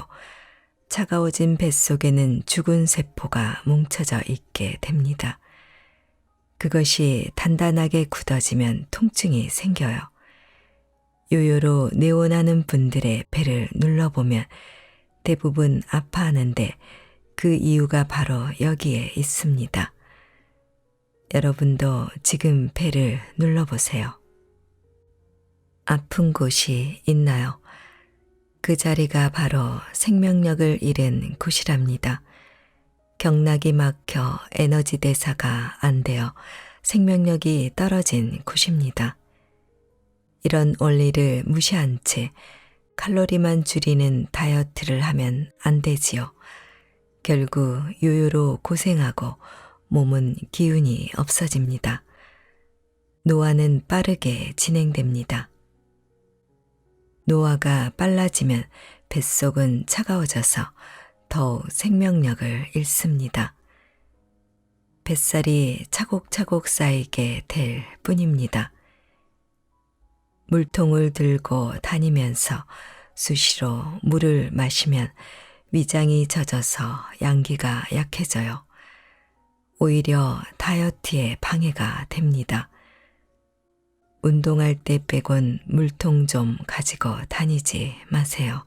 차가워진 뱃속에는 죽은 세포가 뭉쳐져 있게 됩니다. 그것이 단단하게 굳어지면 통증이 생겨요. 요요로 내원하는 분들의 배를 눌러보면 대부분 아파하는데 그 이유가 바로 여기에 있습니다. 여러분도 지금 배를 눌러보세요. 아픈 곳이 있나요? 그 자리가 바로 생명력을 잃은 곳이랍니다. 경락이 막혀 에너지 대사가 안 되어 생명력이 떨어진 곳입니다. 이런 원리를 무시한 채 칼로리만 줄이는 다이어트를 하면 안 되지요. 결국 요요로 고생하고 몸은 기운이 없어집니다. 노화는 빠르게 진행됩니다. 노화가 빨라지면 뱃속은 차가워져서 더욱 생명력을 잃습니다. 뱃살이 차곡차곡 쌓이게 될 뿐입니다. 물통을 들고 다니면서 수시로 물을 마시면 위장이 젖어서 양기가 약해져요. 오히려 다이어트에 방해가 됩니다. 운동할 때 빼곤 물통 좀 가지고 다니지 마세요.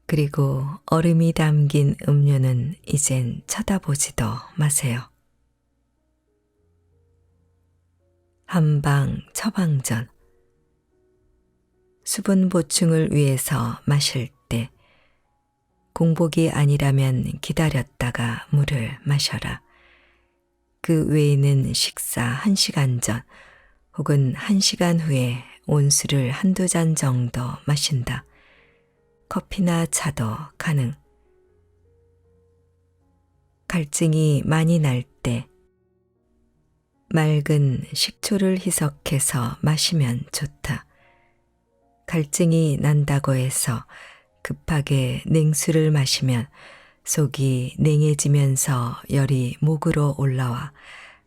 그리고 얼음이 담긴 음료는 이젠 쳐다보지도 마세요. 한방 처방전. 수분 보충을 위해서 마실 때 공복이 아니라면 기다렸다가 물을 마셔라. 그 외에는 식사 1시간 전 혹은 1시간 후에 온수를 한두 잔 정도 마신다. 커피나 차도 가능. 갈증이 많이 날 때 맑은 식초를 희석해서 마시면 좋다. 갈증이 난다고 해서 급하게 냉수를 마시면 속이 냉해지면서 열이 목으로 올라와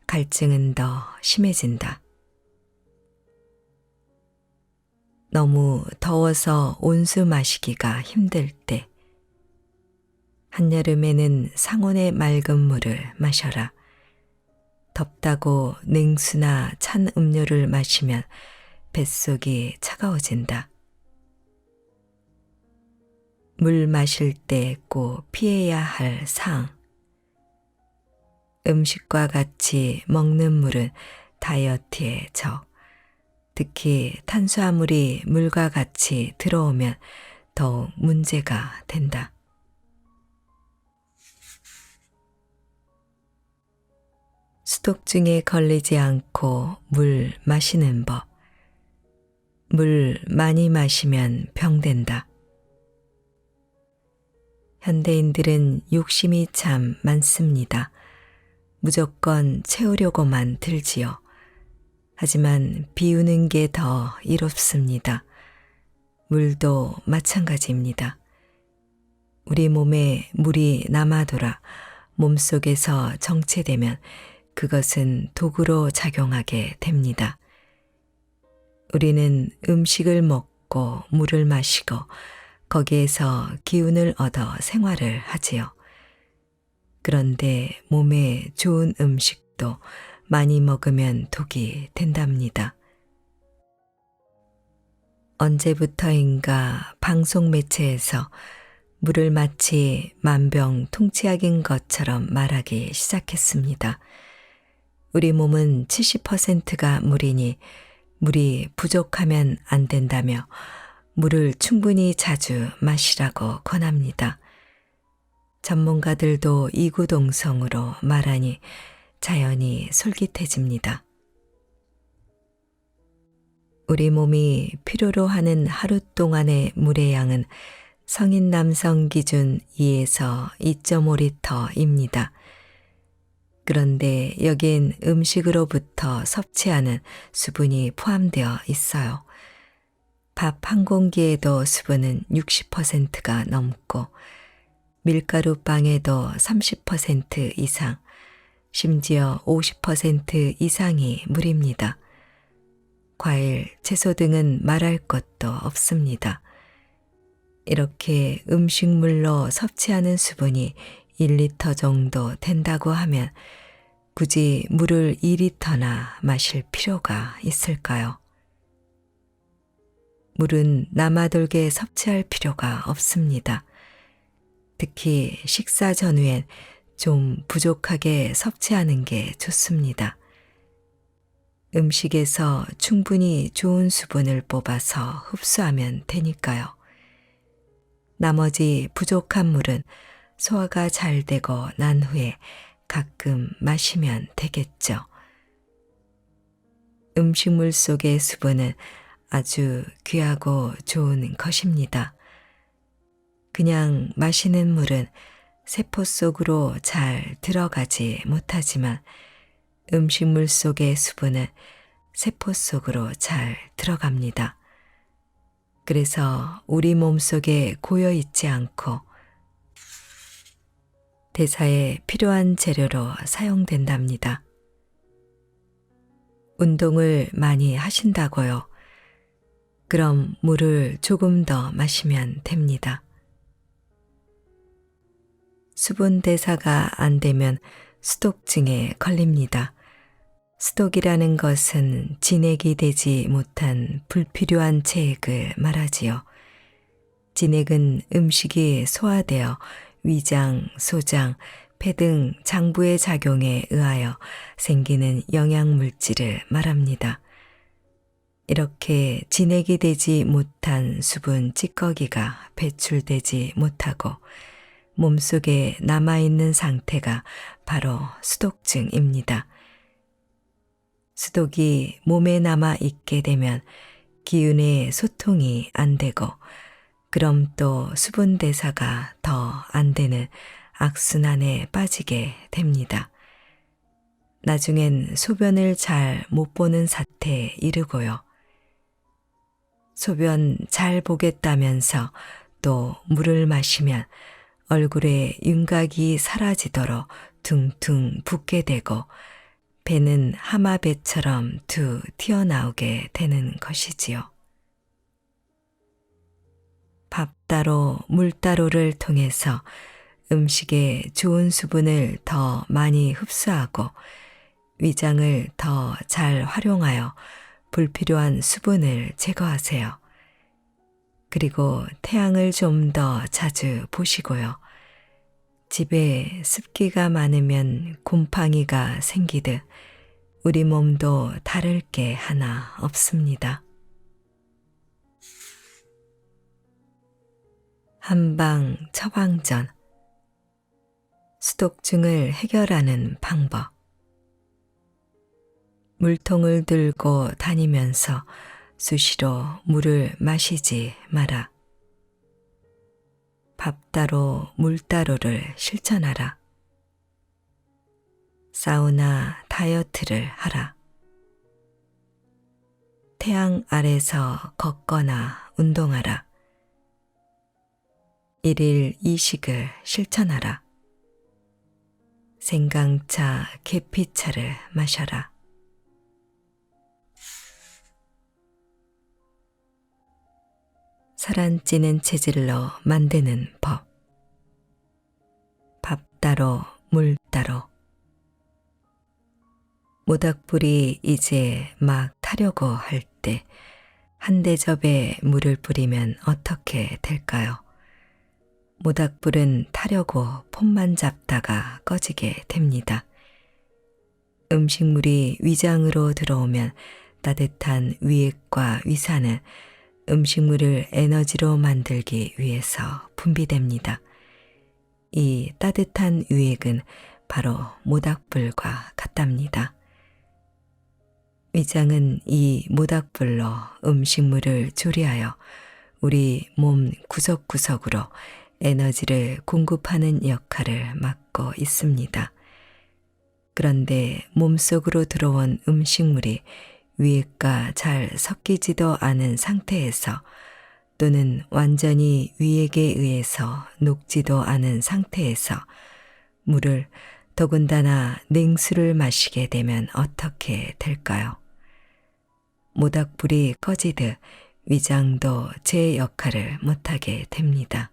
갈증은 더 심해진다. 너무 더워서 온수 마시기가 힘들 때 한여름에는 상온의 맑은 물을 마셔라. 덥다고 냉수나 찬 음료를 마시면 뱃속이 차가워진다. 물 마실 때 꼭 피해야 할 사항. 음식과 같이 먹는 물은 다이어트에 적. 특히 탄수화물이 물과 같이 들어오면 더욱 문제가 된다. 수독증에 걸리지 않고 물 마시는 법. 물 많이 마시면 병된다. 현대인들은 욕심이 참 많습니다. 무조건 채우려고만 들지요. 하지만 비우는 게 더 이롭습니다. 물도 마찬가지입니다. 우리 몸에 물이 남아돌아 몸속에서 정체되면 그것은 독으로 작용하게 됩니다. 우리는 음식을 먹고 물을 마시고 거기에서 기운을 얻어 생활을 하지요. 그런데 몸에 좋은 음식도 많이 먹으면 독이 된답니다. 언제부터인가 방송 매체에서 물을 마치 만병통치약인 것처럼 말하기 시작했습니다. 우리 몸은 70%가 물이니 물이 부족하면 안 된다며 물을 충분히 자주 마시라고 권합니다. 전문가들도 이구동성으로 말하니 자연히 솔깃해집니다. 우리 몸이 필요로 하는 하루 동안의 물의 양은 성인 남성 기준 2에서 2.5리터입니다. 그런데 여기엔 음식으로부터 섭취하는 수분이 포함되어 있어요. 밥 한 공기에도 수분은 60%가 넘고 밀가루 빵에도 30% 이상, 심지어 50% 이상이 물입니다. 과일, 채소 등은 말할 것도 없습니다. 이렇게 음식물로 섭취하는 수분이 1리터 정도 된다고 하면 굳이 물을 2리터나 마실 필요가 있을까요? 물은 남아돌게 섭취할 필요가 없습니다. 특히 식사 전후엔 좀 부족하게 섭취하는 게 좋습니다. 음식에서 충분히 좋은 수분을 뽑아서 흡수하면 되니까요. 나머지 부족한 물은 소화가 잘 되고 난 후에 가끔 마시면 되겠죠. 음식물 속의 수분은 아주 귀하고 좋은 것입니다. 그냥 마시는 물은 세포 속으로 잘 들어가지 못하지만 음식물 속의 수분은 세포 속으로 잘 들어갑니다. 그래서 우리 몸속에 고여 있지 않고 대사에 필요한 재료로 사용된답니다. 운동을 많이 하신다고요? 그럼 물을 조금 더 마시면 됩니다. 수분 대사가 안 되면 수독증에 걸립니다. 수독이라는 것은 진액이 되지 못한 불필요한 체액을 말하지요. 진액은 음식이 소화되어 위장, 소장, 폐 등 장부의 작용에 의하여 생기는 영양물질을 말합니다. 이렇게 진액이 되지 못한 수분 찌꺼기가 배출되지 못하고 몸속에 남아있는 상태가 바로 수독증입니다. 수독이 몸에 남아 있게 되면 기운의 소통이 안 되고 그럼 또 수분 대사가 더 안 되는 악순환에 빠지게 됩니다. 나중엔 소변을 잘 못 보는 사태에 이르고요. 소변 잘 보겠다면서 또 물을 마시면 얼굴에 윤곽이 사라지도록 퉁퉁 붓게 되고 배는 하마배처럼 툭 튀어나오게 되는 것이지요. 밥 따로 물 따로를 통해서 음식의 좋은 수분을 더 많이 흡수하고 위장을 더 잘 활용하여 불필요한 수분을 제거하세요. 그리고 태양을 좀 더 자주 보시고요. 집에 습기가 많으면 곰팡이가 생기듯 우리 몸도 다를 게 하나 없습니다. 한방 처방전. 수독증을 해결하는 방법. 물통을 들고 다니면서 수시로 물을 마시지 마라. 밥 따로 물 따로를 실천하라. 사우나 다이어트를 하라. 태양 아래서 걷거나 운동하라. 일일 이식을 실천하라. 생강차, 계피차를 마셔라. 살안찌는 체질로 만드는 법. 밥 따로 물 따로. 모닥불이 이제 막 타려고 할 때 한 대접에 물을 뿌리면 어떻게 될까요? 모닥불은 타려고 폼만 잡다가 꺼지게 됩니다. 음식물이 위장으로 들어오면 따뜻한 위액과 위산은 음식물을 에너지로 만들기 위해서 분비됩니다. 이 따뜻한 위액은 바로 모닥불과 같답니다. 위장은 이 모닥불로 음식물을 조리하여 우리 몸 구석구석으로 에너지를 공급하는 역할을 맡고 있습니다. 그런데 몸속으로 들어온 음식물이 위액과 잘 섞이지도 않은 상태에서 또는 완전히 위액에 의해서 녹지도 않은 상태에서 물을 더군다나 냉수를 마시게 되면 어떻게 될까요? 모닥불이 꺼지듯 위장도 제 역할을 못하게 됩니다.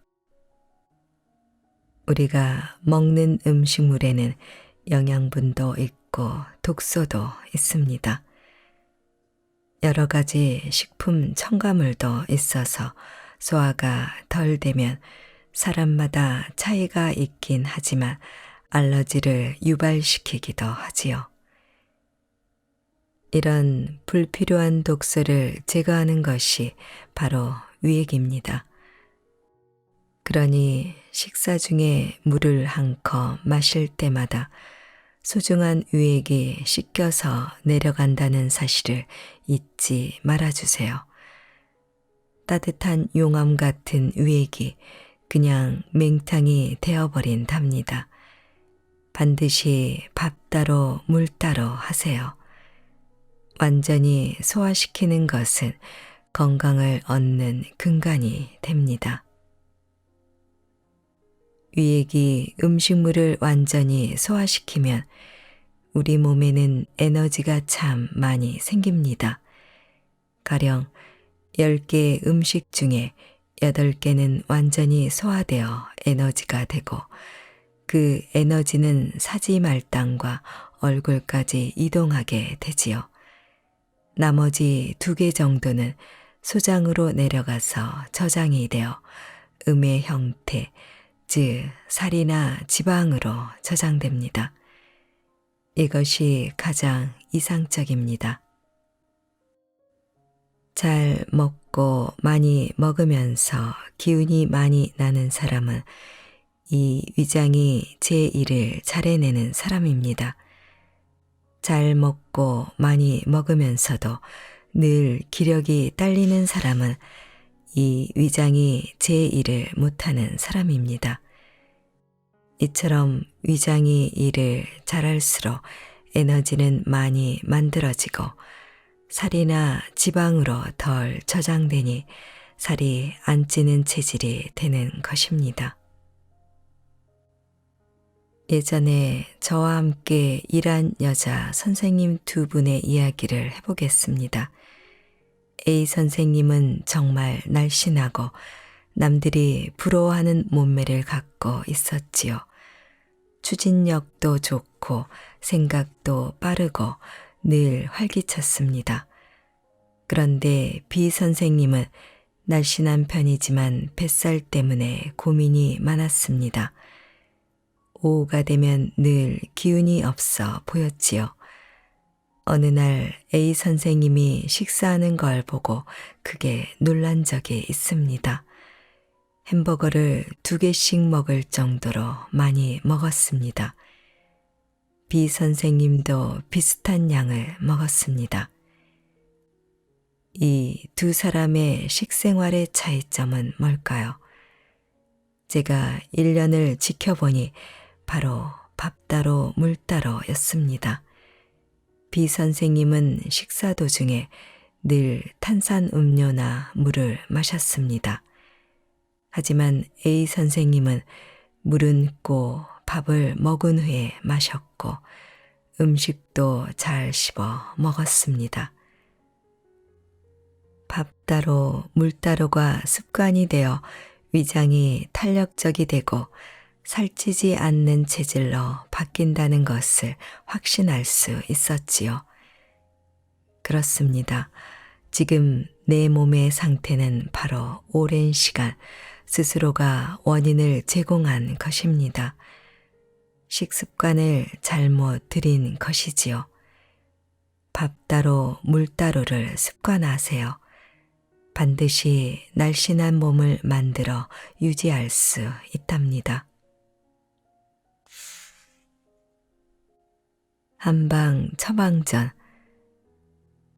우리가 먹는 음식물에는 영양분도 있고 독소도 있습니다. 여러 가지 식품 첨가물도 있어서 소화가 덜 되면 사람마다 차이가 있긴 하지만 알러지를 유발시키기도 하지요. 이런 불필요한 독소를 제거하는 것이 바로 위액입니다. 그러니 식사 중에 물을 한 컵 마실 때마다 소중한 위액이 씻겨서 내려간다는 사실을 잊지 말아주세요. 따뜻한 용암 같은 위액이 그냥 맹탕이 되어버린답니다. 반드시 밥 따로 물 따로 하세요. 완전히 소화시키는 것은 건강을 얻는 근간이 됩니다. 위액이 음식물을 완전히 소화시키면 우리 몸에는 에너지가 참 많이 생깁니다. 가령 10개 음식 중에 8개는 완전히 소화되어 에너지가 되고 그 에너지는 사지말당과 얼굴까지 이동하게 되지요. 나머지 2개 정도는 소장으로 내려가서 저장이 되어 음의 형태, 즉 살이나 지방으로 저장됩니다. 이것이 가장 이상적입니다. 잘 먹고 많이 먹으면서 기운이 많이 나는 사람은 이 위장이 제1을 잘 해내는 사람입니다. 잘 먹고 많이 먹으면서도 늘 기력이 딸리는 사람은 이 위장이 제1을 못하는 사람입니다. 이처럼 위장이 일을 잘할수록 에너지는 많이 만들어지고 살이나 지방으로 덜 저장되니 살이 안 찌는 체질이 되는 것입니다. 예전에 저와 함께 일한 여자 선생님 2분의 이야기를 해보겠습니다. A 선생님은 정말 날씬하고 남들이 부러워하는 몸매를 갖고 있었지요. 추진력도 좋고 생각도 빠르고 늘 활기찼습니다. 그런데 B 선생님은 날씬한 편이지만 뱃살 때문에 고민이 많았습니다. 오후가 되면 늘 기운이 없어 보였지요. 어느 날 A 선생님이 식사하는 걸 보고 크게 놀란 적이 있습니다. 햄버거를 2개씩 먹을 정도로 많이 먹었습니다. B 선생님도 비슷한 양을 먹었습니다. 이 2 사람의 식생활의 차이점은 뭘까요? 제가 1년을 지켜보니 바로 밥 따로 물 따로였습니다. B 선생님은 식사 도중에 늘 탄산 음료나 물을 마셨습니다. 하지만 A 선생님은 물은 꼭 밥을 먹은 후에 마셨고 음식도 잘 씹어 먹었습니다. 밥 따로 물 따로가 습관이 되어 위장이 탄력적이 되고 살찌지 않는 체질로 바뀐다는 것을 확신할 수 있었지요. 그렇습니다. 지금 내 몸의 상태는 바로 오랜 시간 스스로가 원인을 제공한 것입니다. 식습관을 잘못 들인 것이지요. 밥 따로 물 따로를 습관하세요. 반드시 날씬한 몸을 만들어 유지할 수 있답니다. 한방 처방전.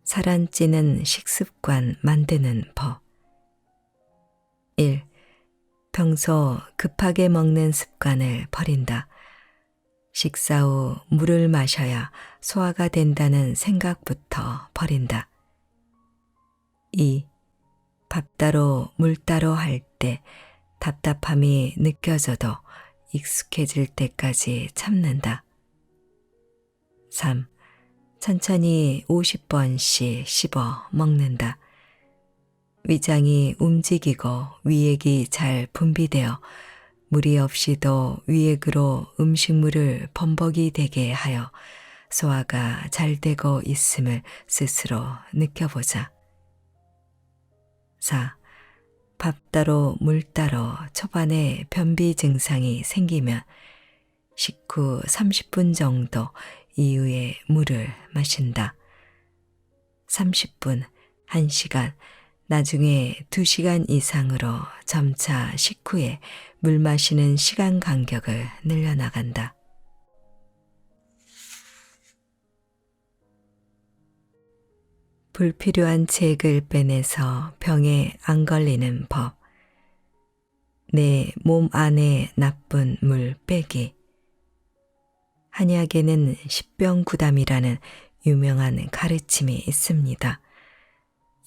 살 안 찌는 식습관 만드는 법. 1. 평소 급하게 먹는 습관을 버린다. 식사 후 물을 마셔야 소화가 된다는 생각부터 버린다. 2. 밥 따로 물 따로 할 때 답답함이 느껴져도 익숙해질 때까지 참는다. 3. 천천히 50번씩 씹어 먹는다. 위장이 움직이고 위액이 잘 분비되어 무리 없이도 위액으로 음식물을 범벅이 되게 하여 소화가 잘 되고 있음을 스스로 느껴보자. 4. 밥 따로 물 따로 초반에 변비 증상이 생기면 식후 30분 정도 이후에 물을 마신다. 30분, 1시간, 나중에 2시간 이상으로 점차 식후에 물 마시는 시간 간격을 늘려나간다. 불필요한 책을 빼내서 병에 안 걸리는 법. 내 몸 안에 나쁜 물 빼기. 한약에는 십병구담이라는 유명한 가르침이 있습니다.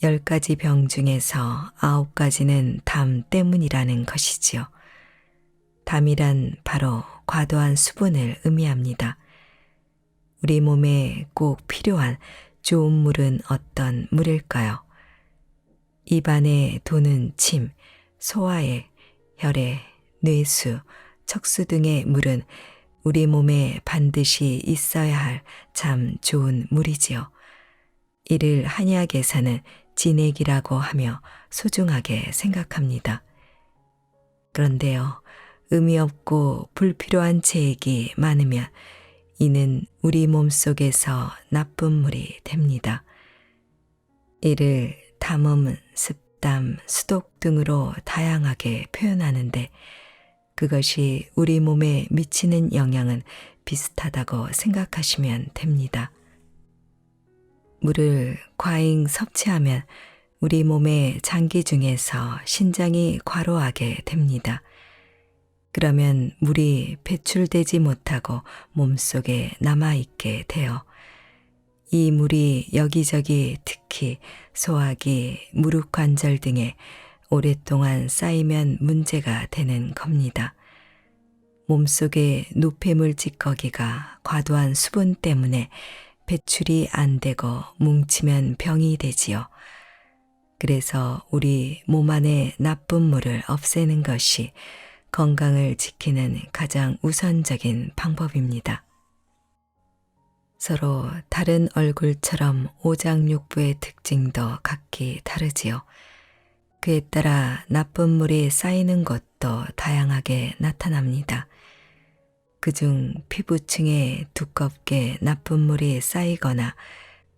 10가지 병 중에서 9가지는 담 때문이라는 것이지요. 담이란 바로 과도한 수분을 의미합니다. 우리 몸에 꼭 필요한 좋은 물은 어떤 물일까요? 입안에 도는 침, 소화액, 혈액, 뇌수, 척수 등의 물은 우리 몸에 반드시 있어야 할 참 좋은 물이지요. 이를 한의학에서는 진액이라고 하며 소중하게 생각합니다. 그런데요, 의미 없고 불필요한 체액이 많으면 이는 우리 몸속에서 나쁜 물이 됩니다. 이를 담음, 습담, 수독 등으로 다양하게 표현하는데 그것이 우리 몸에 미치는 영향은 비슷하다고 생각하시면 됩니다. 물을 과잉 섭취하면 우리 몸의 장기 중에서 신장이 과로하게 됩니다. 그러면 물이 배출되지 못하고 몸속에 남아있게 되어 이 물이 여기저기 특히 소화기, 무릎 관절 등에 오랫동안 쌓이면 문제가 되는 겁니다. 몸속의 노폐물 찌꺼기가 과도한 수분 때문에 배출이 안 되고 뭉치면 병이 되지요. 그래서 우리 몸 안의 나쁜 물을 없애는 것이 건강을 지키는 가장 우선적인 방법입니다. 서로 다른 얼굴처럼 오장육부의 특징도 각기 다르지요. 그에 따라 나쁜 물이 쌓이는 곳도 다양하게 나타납니다. 그중 피부층에 두껍게 나쁜 물이 쌓이거나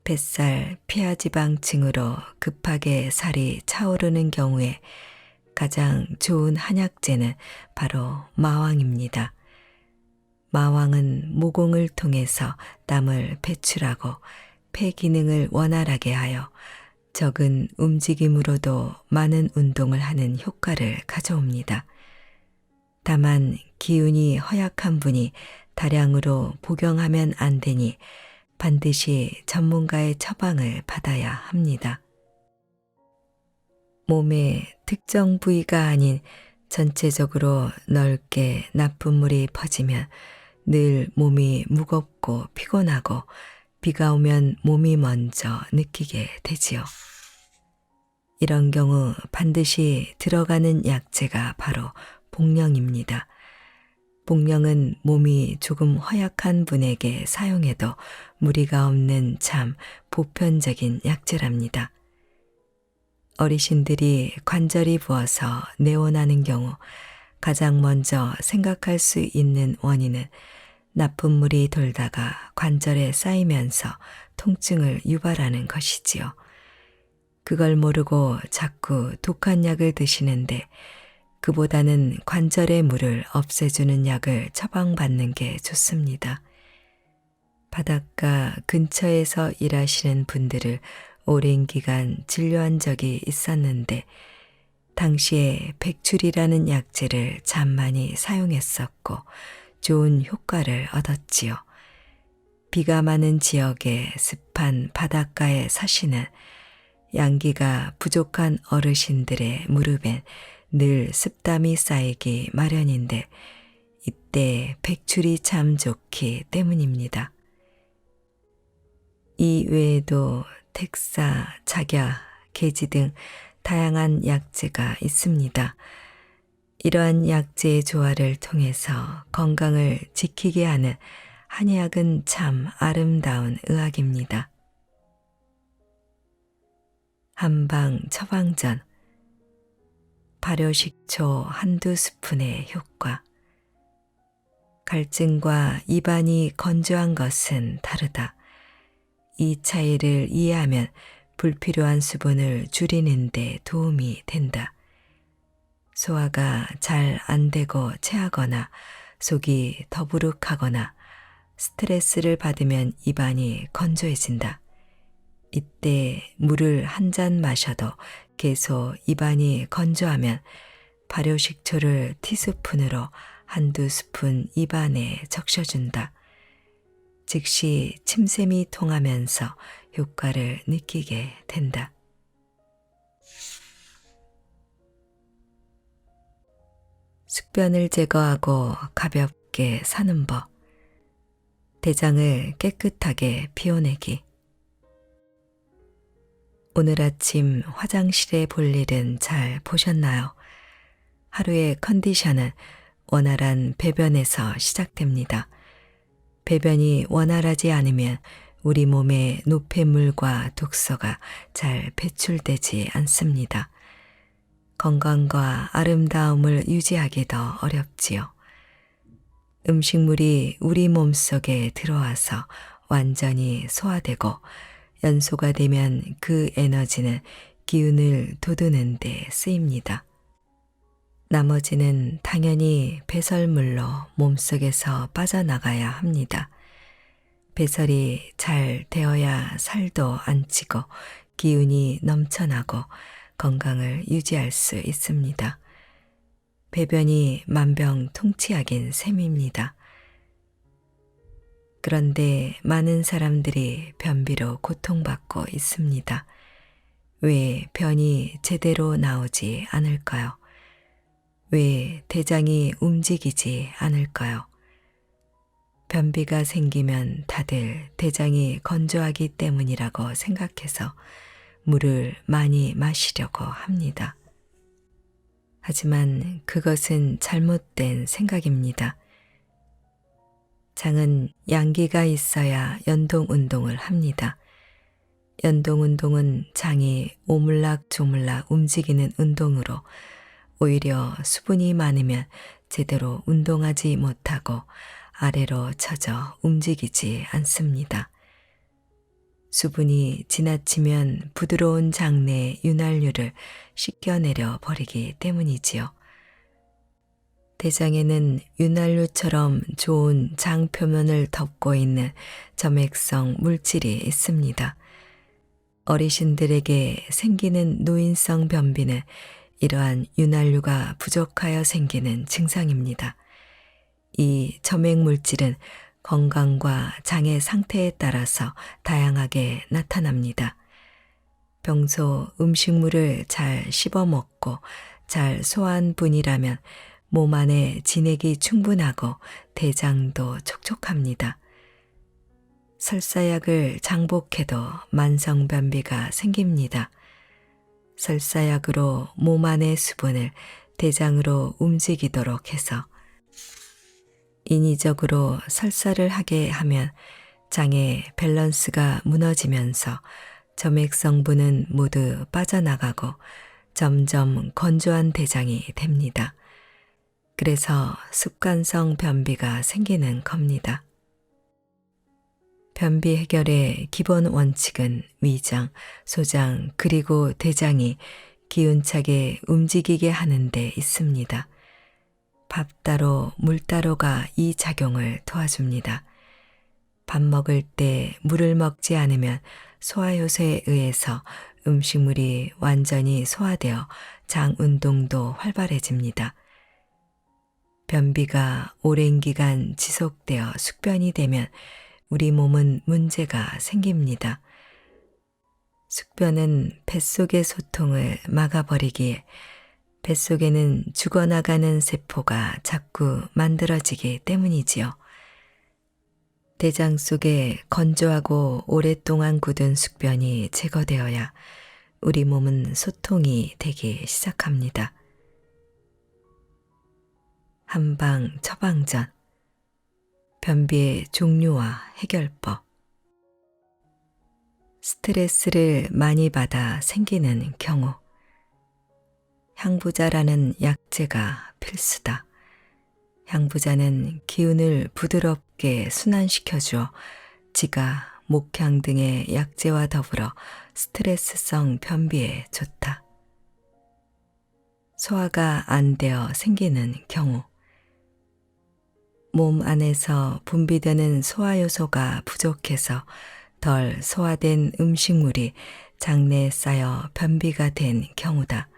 뱃살, 피하지방층으로 급하게 살이 차오르는 경우에 가장 좋은 한약재는 바로 마왕입니다. 마왕은 모공을 통해서 땀을 배출하고 폐 기능을 원활하게 하여 적은 움직임으로도 많은 운동을 하는 효과를 가져옵니다. 다만 기운이 허약한 분이 다량으로 복용하면 안 되니 반드시 전문가의 처방을 받아야 합니다. 몸의 특정 부위가 아닌 전체적으로 넓게 나쁜 물이 퍼지면 늘 몸이 무겁고 피곤하고 비가 오면 몸이 먼저 느끼게 되지요. 이런 경우 반드시 들어가는 약재가 바로 복령입니다. 복령은 몸이 조금 허약한 분에게 사용해도 무리가 없는 참 보편적인 약재랍니다. 어르신들이 관절이 부어서 내원하는 경우 가장 먼저 생각할 수 있는 원인은 나쁜 물이 돌다가 관절에 쌓이면서 통증을 유발하는 것이지요. 그걸 모르고 자꾸 독한 약을 드시는데 그보다는 관절의 물을 없애주는 약을 처방받는 게 좋습니다. 바닷가 근처에서 일하시는 분들을 오랜 기간 진료한 적이 있었는데 당시에 백출이라는 약재를 참 많이 사용했었고 좋은 효과를 얻었지요. 비가 많은 지역의 습한 바닷가에 사시는 양기가 부족한 어르신들의 무릎엔 늘 습담이 쌓이기 마련인데 이때 백출이 참 좋기 때문입니다. 이 외에도 택사, 작약, 계지 등 다양한 약재가 있습니다. 이러한 약재의 조화를 통해서 건강을 지키게 하는 한의학은 참 아름다운 의학입니다. 한방 처방전 발효식초 한두 스푼의 효과. 갈증과 입안이 건조한 것은 다르다. 이 차이를 이해하면 불필요한 수분을 줄이는 데 도움이 된다. 소화가 잘 안 되고 체하거나 속이 더부룩하거나 스트레스를 받으면 입안이 건조해진다. 이때 물을 한 잔 마셔도 계속 입안이 건조하면 발효식초를 티스푼으로 한두 스푼 입안에 적셔준다. 즉시 침샘이 통하면서 효과를 느끼게 된다. 숙변을 제거하고 가볍게 사는 법. 대장을 깨끗하게 비워내기. 오늘 아침 화장실에 볼 일은 잘 보셨나요? 하루의 컨디션은 원활한 배변에서 시작됩니다. 배변이 원활하지 않으면 우리 몸의 노폐물과 독소가 잘 배출되지 않습니다. 건강과 아름다움을 유지하기 더 어렵지요. 음식물이 우리 몸속에 들어와서 완전히 소화되고 연소가 되면 그 에너지는 기운을 돋우는 데 쓰입니다. 나머지는 당연히 배설물로 몸속에서 빠져나가야 합니다. 배설이 잘 되어야 살도 안 찌고 기운이 넘쳐나고 건강을 유지할 수 있습니다. 배변이 만병통치약인 셈입니다. 그런데 많은 사람들이 변비로 고통받고 있습니다. 왜 변이 제대로 나오지 않을까요? 왜 대장이 움직이지 않을까요? 변비가 생기면 다들 대장이 건조하기 때문이라고 생각해서 물을 많이 마시려고 합니다. 하지만 그것은 잘못된 생각입니다. 장은 양기가 있어야 연동 운동을 합니다. 연동 운동은 장이 오물락조물락 움직이는 운동으로 오히려 수분이 많으면 제대로 운동하지 못하고 아래로 처져 움직이지 않습니다. 수분이 지나치면 부드러운 장내의 윤활유를 씻겨내려 버리기 때문이지요. 대장에는 윤활유처럼 좋은 장 표면을 덮고 있는 점액성 물질이 있습니다. 어르신들에게 생기는 노인성 변비는 이러한 윤활유가 부족하여 생기는 증상입니다. 이 점액 물질은 건강과 장의 상태에 따라서 다양하게 나타납니다. 평소 음식물을 잘 씹어 먹고 잘 소화한 분이라면 몸 안에 진액이 충분하고 대장도 촉촉합니다. 설사약을 장복해도 만성변비가 생깁니다. 설사약으로 몸 안의 수분을 대장으로 움직이도록 해서 인위적으로 설사를 하게 하면 장의 밸런스가 무너지면서 점액 성분은 모두 빠져나가고 점점 건조한 대장이 됩니다. 그래서 습관성 변비가 생기는 겁니다. 변비 해결의 기본 원칙은 위장, 소장 그리고 대장이 기운차게 움직이게 하는 데 있습니다. 밥 따로 물 따로가 이 작용을 도와줍니다. 밥 먹을 때 물을 먹지 않으면 소화효소에 의해서 음식물이 완전히 소화되어 장 운동도 활발해집니다. 변비가 오랜 기간 지속되어 숙변이 되면 우리 몸은 문제가 생깁니다. 숙변은 뱃속의 소통을 막아버리기에 뱃속에는 죽어나가는 세포가 자꾸 만들어지기 때문이지요. 대장 속에 건조하고 오랫동안 굳은 숙변이 제거되어야 우리 몸은 소통이 되기 시작합니다. 한방 처방전, 변비의 종류와 해결법. 스트레스를 많이 받아 생기는 경우 향부자라는 약재가 필수다. 향부자는 기운을 부드럽게 순환시켜주어 지가, 목향 등의 약재와 더불어 스트레스성 변비에 좋다. 소화가 안 되어 생기는 경우 몸 안에서 분비되는 소화효소가 부족해서 덜 소화된 음식물이 장내에 쌓여 변비가 된 경우다.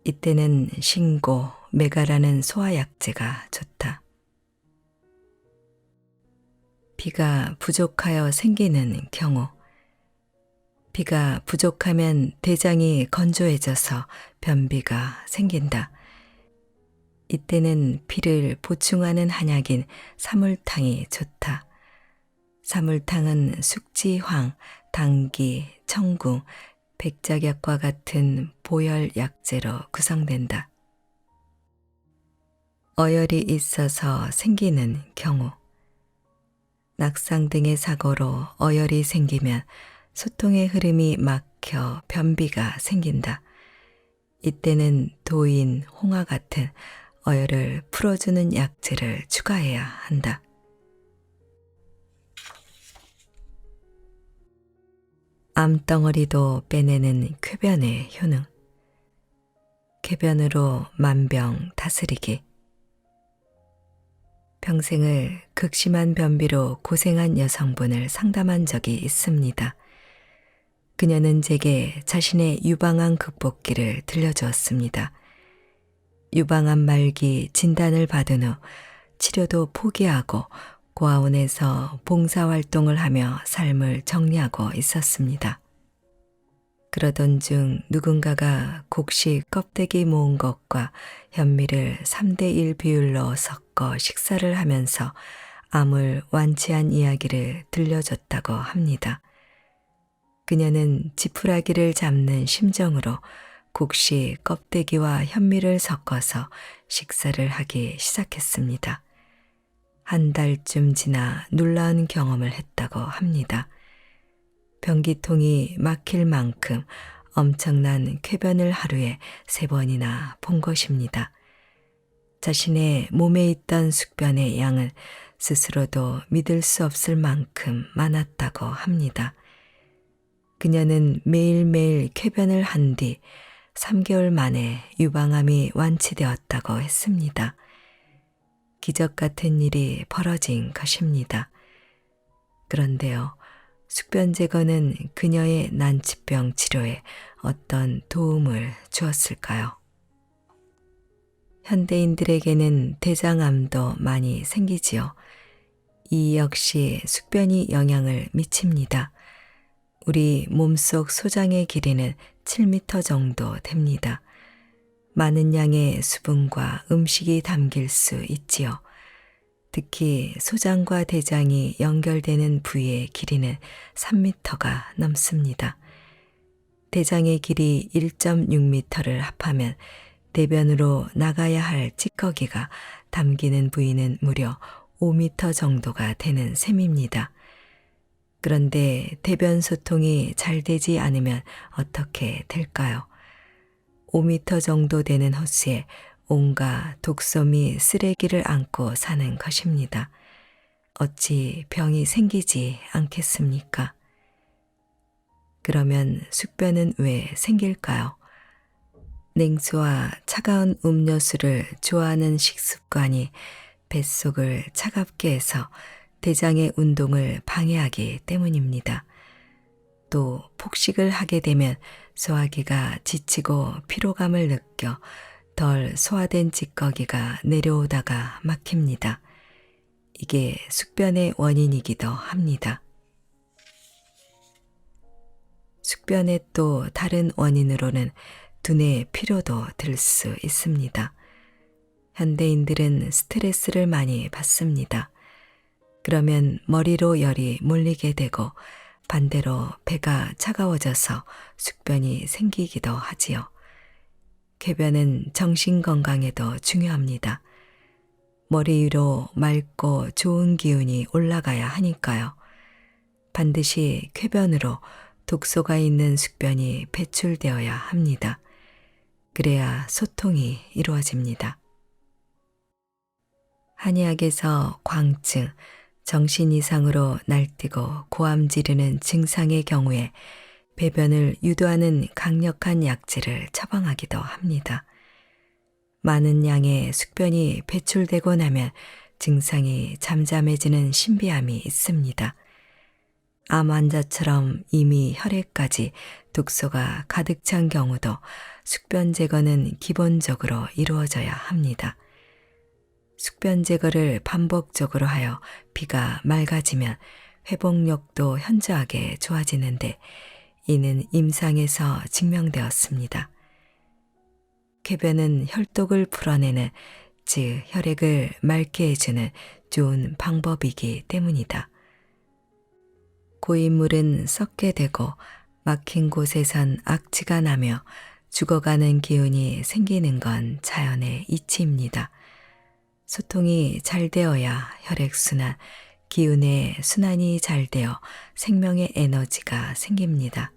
이때는 신고, 메가라는 소화약재가 좋다. 비가 부족하여 생기는 경우 비가 부족하면 대장이 건조해져서 변비가 생긴다. 이때는 피를 보충하는 한약인 사물탕이 좋다. 사물탕은 숙지황, 당기, 청궁, 백작약과 같은 보혈 약재로 구성된다. 어혈이 있어서 생기는 경우, 낙상 등의 사고로 어혈이 생기면 소통의 흐름이 막혀 변비가 생긴다. 이때는 도인, 홍화 같은 어혈을 풀어주는 약재를 추가해야 한다. 암덩어리도 빼내는 쾌변의 효능. 쾌변으로 만병 다스리기. 평생을 극심한 변비로 고생한 여성분을 상담한 적이 있습니다. 그녀는 제게 자신의 유방암 극복기를 들려주었습니다. 유방암 말기 진단을 받은 후 치료도 포기하고 고아원에서 봉사활동을 하며 삶을 정리하고 있었습니다. 그러던 중 누군가가 곡식 껍데기 모은 것과 현미를 3대1 비율로 섞어 식사를 하면서 암을 완치한 이야기를 들려줬다고 합니다. 그녀는 지푸라기를 잡는 심정으로 곡식 껍데기와 현미를 섞어서 식사를 하기 시작했습니다. 한 달쯤 지나 놀라운 경험을 했다고 합니다. 변기통이 막힐 만큼 엄청난 쾌변을 하루에 3번이나 본 것입니다. 자신의 몸에 있던 숙변의 양은 스스로도 믿을 수 없을 만큼 많았다고 합니다. 그녀는 매일매일 쾌변을 한 뒤 3개월 만에 유방암이 완치되었다고 했습니다. 기적 같은 일이 벌어진 것입니다. 그런데요, 숙변 제거는 그녀의 난치병 치료에 어떤 도움을 주었을까요? 현대인들에게는 대장암도 많이 생기지요. 이 역시 숙변이 영향을 미칩니다. 우리 몸속 소장의 길이는 7m 정도 됩니다. 많은 양의 수분과 음식이 담길 수 있지요. 특히 소장과 대장이 연결되는 부위의 길이는 3m가 넘습니다. 대장의 길이 1.6m를 합하면 대변으로 나가야 할 찌꺼기가 담기는 부위는 무려 5m 정도가 되는 셈입니다. 그런데 대변 소통이 잘 되지 않으면 어떻게 될까요? 5m 정도 되는 호수에 온갖 독소미 쓰레기를 안고 사는 것입니다. 어찌 병이 생기지 않겠습니까? 그러면 숙변은 왜 생길까요? 냉수와 차가운 음료수를 좋아하는 식습관이 뱃속을 차갑게 해서 대장의 운동을 방해하기 때문입니다. 또 폭식을 하게 되면 소화기가 지치고 피로감을 느껴 덜 소화된 찌꺼기가 내려오다가 막힙니다. 이게 숙변의 원인이기도 합니다. 숙변의 또 다른 원인으로는 두뇌 피로도 들 수 있습니다. 현대인들은 스트레스를 많이 받습니다. 그러면 머리로 열이 몰리게 되고 반대로 배가 차가워져서 숙변이 생기기도 하지요. 쾌변은 정신 건강에도 중요합니다. 머리 위로 맑고 좋은 기운이 올라가야 하니까요. 반드시 쾌변으로 독소가 있는 숙변이 배출되어야 합니다. 그래야 소통이 이루어집니다. 한의학에서 광증, 정신 이상으로 날뛰고 고함 지르는 증상의 경우에 배변을 유도하는 강력한 약재를 처방하기도 합니다. 많은 양의 숙변이 배출되고 나면 증상이 잠잠해지는 신비함이 있습니다. 암 환자처럼 이미 혈액까지 독소가 가득 찬 경우도 숙변 제거는 기본적으로 이루어져야 합니다. 숙변 제거를 반복적으로 하여 피가 맑아지면 회복력도 현저하게 좋아지는데 이는 임상에서 증명되었습니다. 쾌변은 혈독을 풀어내는, 즉 혈액을 맑게 해주는 좋은 방법이기 때문이다. 고인물은 썩게 되고 막힌 곳에선 악취가 나며 죽어가는 기운이 생기는 건 자연의 이치입니다. 소통이 잘 되어야 혈액순환, 기운의 순환이 잘 되어 생명의 에너지가 생깁니다.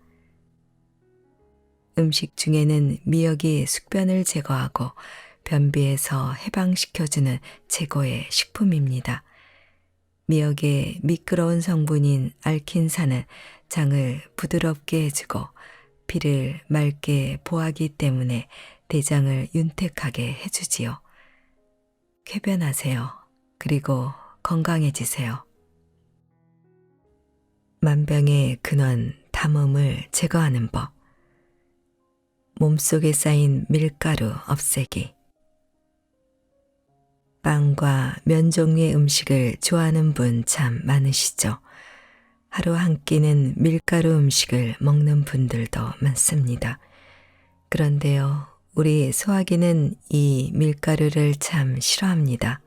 음식 중에는 미역이 숙변을 제거하고 변비에서 해방시켜주는 최고의 식품입니다. 미역의 미끄러운 성분인 알킨산은 장을 부드럽게 해주고 피를 맑게 보하기 때문에 대장을 윤택하게 해주지요. 쾌변하세요. 그리고 건강해지세요. 만병의 근원 담음을 제거하는 법. 몸속에 쌓인 밀가루 없애기. 빵과 면 종류의 음식을 좋아하는 분 참 많으시죠? 하루 한 끼는 밀가루 음식을 먹는 분들도 많습니다. 그런데요, 우리 소화기는 이 밀가루를 참 싫어합니다.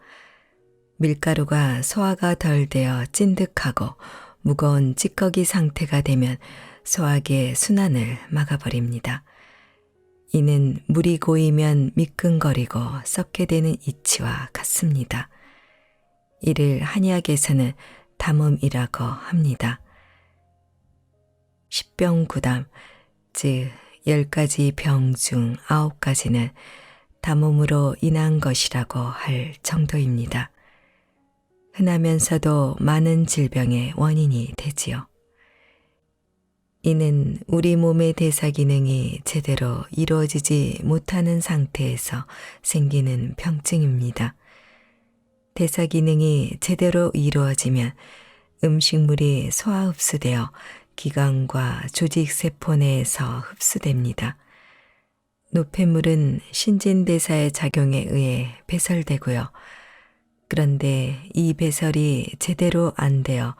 밀가루가 소화가 덜 되어 찐득하고 무거운 찌꺼기 상태가 되면 소화기의 순환을 막아버립니다. 이는 물이 고이면 미끈거리고 썩게 되는 이치와 같습니다. 이를 한의학에서는 담음이라고 합니다. 십병구담, 즉 10가지 병 중 9가지는 담음으로 인한 것이라고 할 정도입니다. 흔하면서도 많은 질병의 원인이 되지요. 이는 우리 몸의 대사 기능이 제대로 이루어지지 못하는 상태에서 생기는 병증입니다. 대사 기능이 제대로 이루어지면 음식물이 소화 흡수되어 기관과 조직 세포 내에서 흡수됩니다. 노폐물은 신진대사의 작용에 의해 배설되고요. 그런데 이 배설이 제대로 안 되어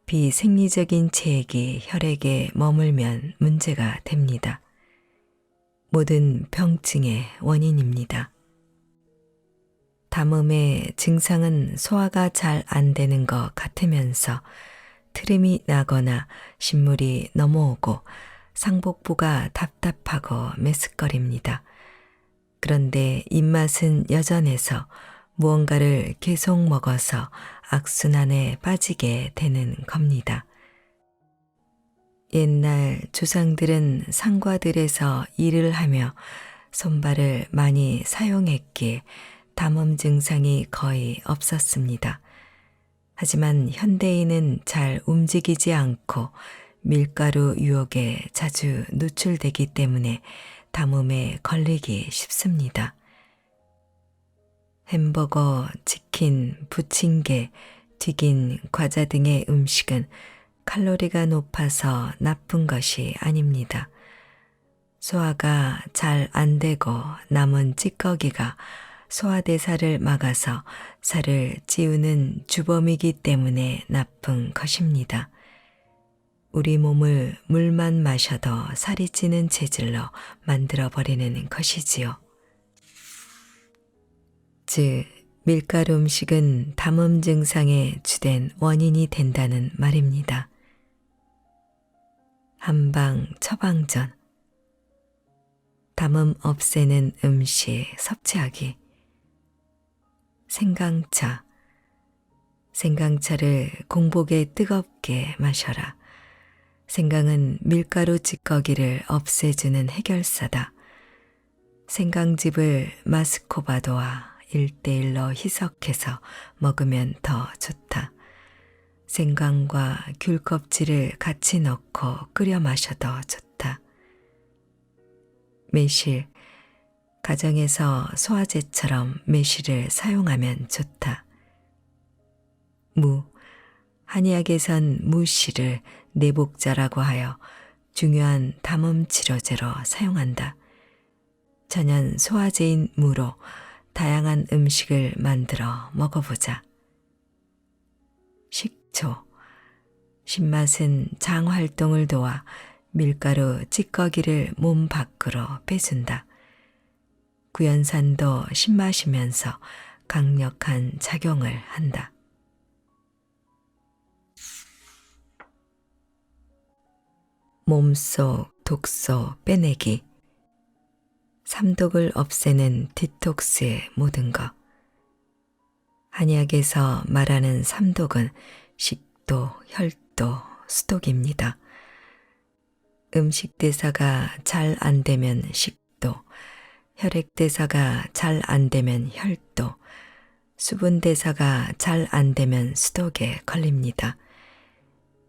비생리적인 체액이 혈액에 머물면 문제가 됩니다. 모든 병증의 원인입니다. 담음의 증상은 소화가 잘 안 되는 것 같으면서 트림이 나거나 신물이 넘어오고 상복부가 답답하고 메스꺼립니다. 그런데 입맛은 여전해서 무언가를 계속 먹어서 악순환에 빠지게 되는 겁니다. 옛날 조상들은 상과들에서 일을 하며 손발을 많이 사용했기에 담음 증상이 거의 없었습니다. 하지만 현대인은 잘 움직이지 않고 밀가루 유혹에 자주 노출되기 때문에 담음에 걸리기 쉽습니다. 햄버거, 치킨, 부침개, 튀긴 과자 등의 음식은 칼로리가 높아서 나쁜 것이 아닙니다. 소화가 잘 안 되고 남은 찌꺼기가 소화대사를 막아서 살을 찌우는 주범이기 때문에 나쁜 것입니다. 우리 몸을 물만 마셔도 살이 찌는 체질로 만들어버리는 것이지요. 즉, 밀가루 음식은 담음 증상의 주된 원인이 된다는 말입니다. 한방 처방전. 담음 없애는 음식 섭취하기. 생강차. 생강차를 공복에 뜨겁게 마셔라. 생강은 밀가루 찌꺼기를 없애주는 해결사다. 생강즙을 마스코바도와 1:1로 희석해서 먹으면 더 좋다. 생강과 귤 껍질을 같이 넣고 끓여 마셔도 좋다. 매실. 가정에서 소화제처럼 매실을 사용하면 좋다. 무. 한의학에선 무씨를 내복자라고 하여 중요한 담음 치료제로 사용한다. 천연 소화제인 무로 다양한 음식을 만들어 먹어보자. 식초. 신맛은 장 활동을 도와 밀가루 찌꺼기를 몸 밖으로 빼준다. 구연산도 신맛이면서 강력한 작용을 한다. 몸속 독소 빼내기. 삼독을 없애는 디톡스의 모든 것. 한약에서 말하는 삼독은 식도, 혈도, 수독입니다. 음식 대사가 잘 안 되면 식도, 혈액 대사가 잘 안 되면 혈도, 수분 대사가 잘 안 되면 수독에 걸립니다.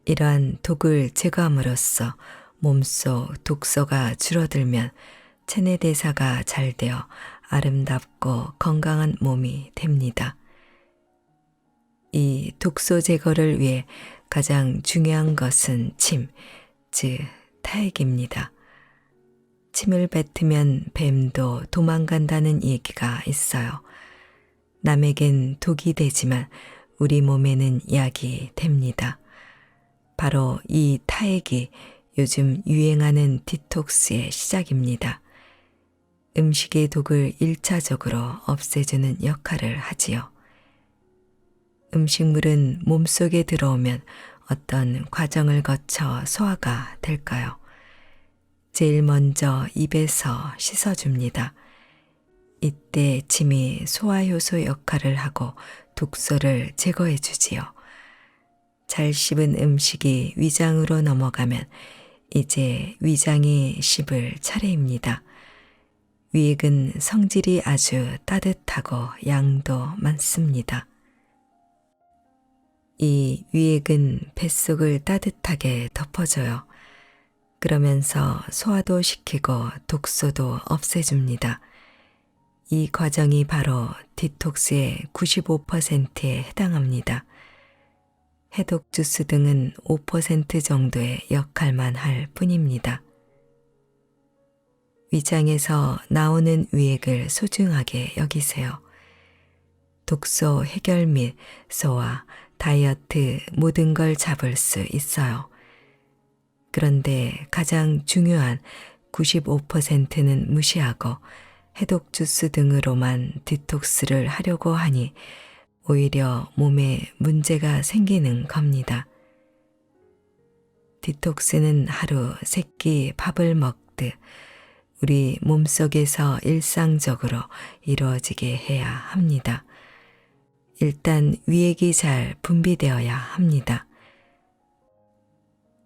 이러한 독을 제거함으로써 몸속 독소가 줄어들면 체내 대사가 잘 되어 아름답고 건강한 몸이 됩니다. 이 독소 제거를 위해 가장 중요한 것은 침, 즉 타액입니다. 침을 뱉으면 뱀도 도망간다는 얘기가 있어요. 남에겐 독이 되지만 우리 몸에는 약이 됩니다. 바로 이 타액이 요즘 유행하는 디톡스의 시작입니다. 음식의 독을 1차적으로 없애주는 역할을 하지요. 음식물은 몸속에 들어오면 어떤 과정을 거쳐 소화가 될까요? 제일 먼저 입에서 씻어줍니다. 이때 침이 소화효소 역할을 하고 독소를 제거해 주지요. 잘 씹은 음식이 위장으로 넘어가면 이제 위장이 씹을 차례입니다. 위액은 성질이 아주 따뜻하고 양도 많습니다. 이 위액은 뱃속을 따뜻하게 덮어줘요. 그러면서 소화도 시키고 독소도 없애줍니다. 이 과정이 바로 디톡스의 95%에 해당합니다. 해독 주스 등은 5% 정도의 역할만 할 뿐입니다. 위장에서 나오는 위액을 소중하게 여기세요. 독소 해결 및 소화, 다이어트 모든 걸 잡을 수 있어요. 그런데 가장 중요한 95%는 무시하고 해독 주스 등으로만 디톡스를 하려고 하니 오히려 몸에 문제가 생기는 겁니다. 디톡스는 하루 3끼 밥을 먹듯 우리 몸속에서 일상적으로 이루어지게 해야 합니다. 일단 위액이 잘 분비되어야 합니다.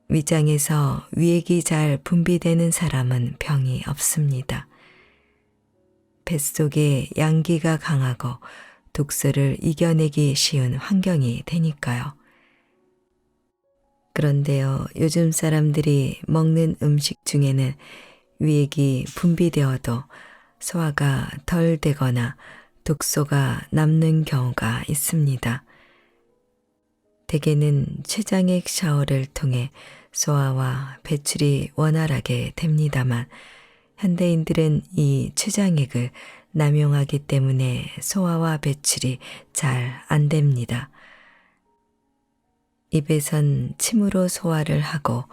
위장에서 위액이 잘 분비되는 사람은 병이 없습니다. 뱃속에 양기가 강하고 독소를 이겨내기 쉬운 환경이 되니까요. 그런데요, 요즘 사람들이 먹는 음식 중에는 위액이 분비되어도 소화가 덜 되거나 독소가 남는 경우가 있습니다. 대개는 췌장액 샤워를 통해 소화와 배출이 원활하게 됩니다만 현대인들은 이 췌장액을 남용하기 때문에 소화와 배출이 잘 안 됩니다. 입에선 침으로 소화를 하고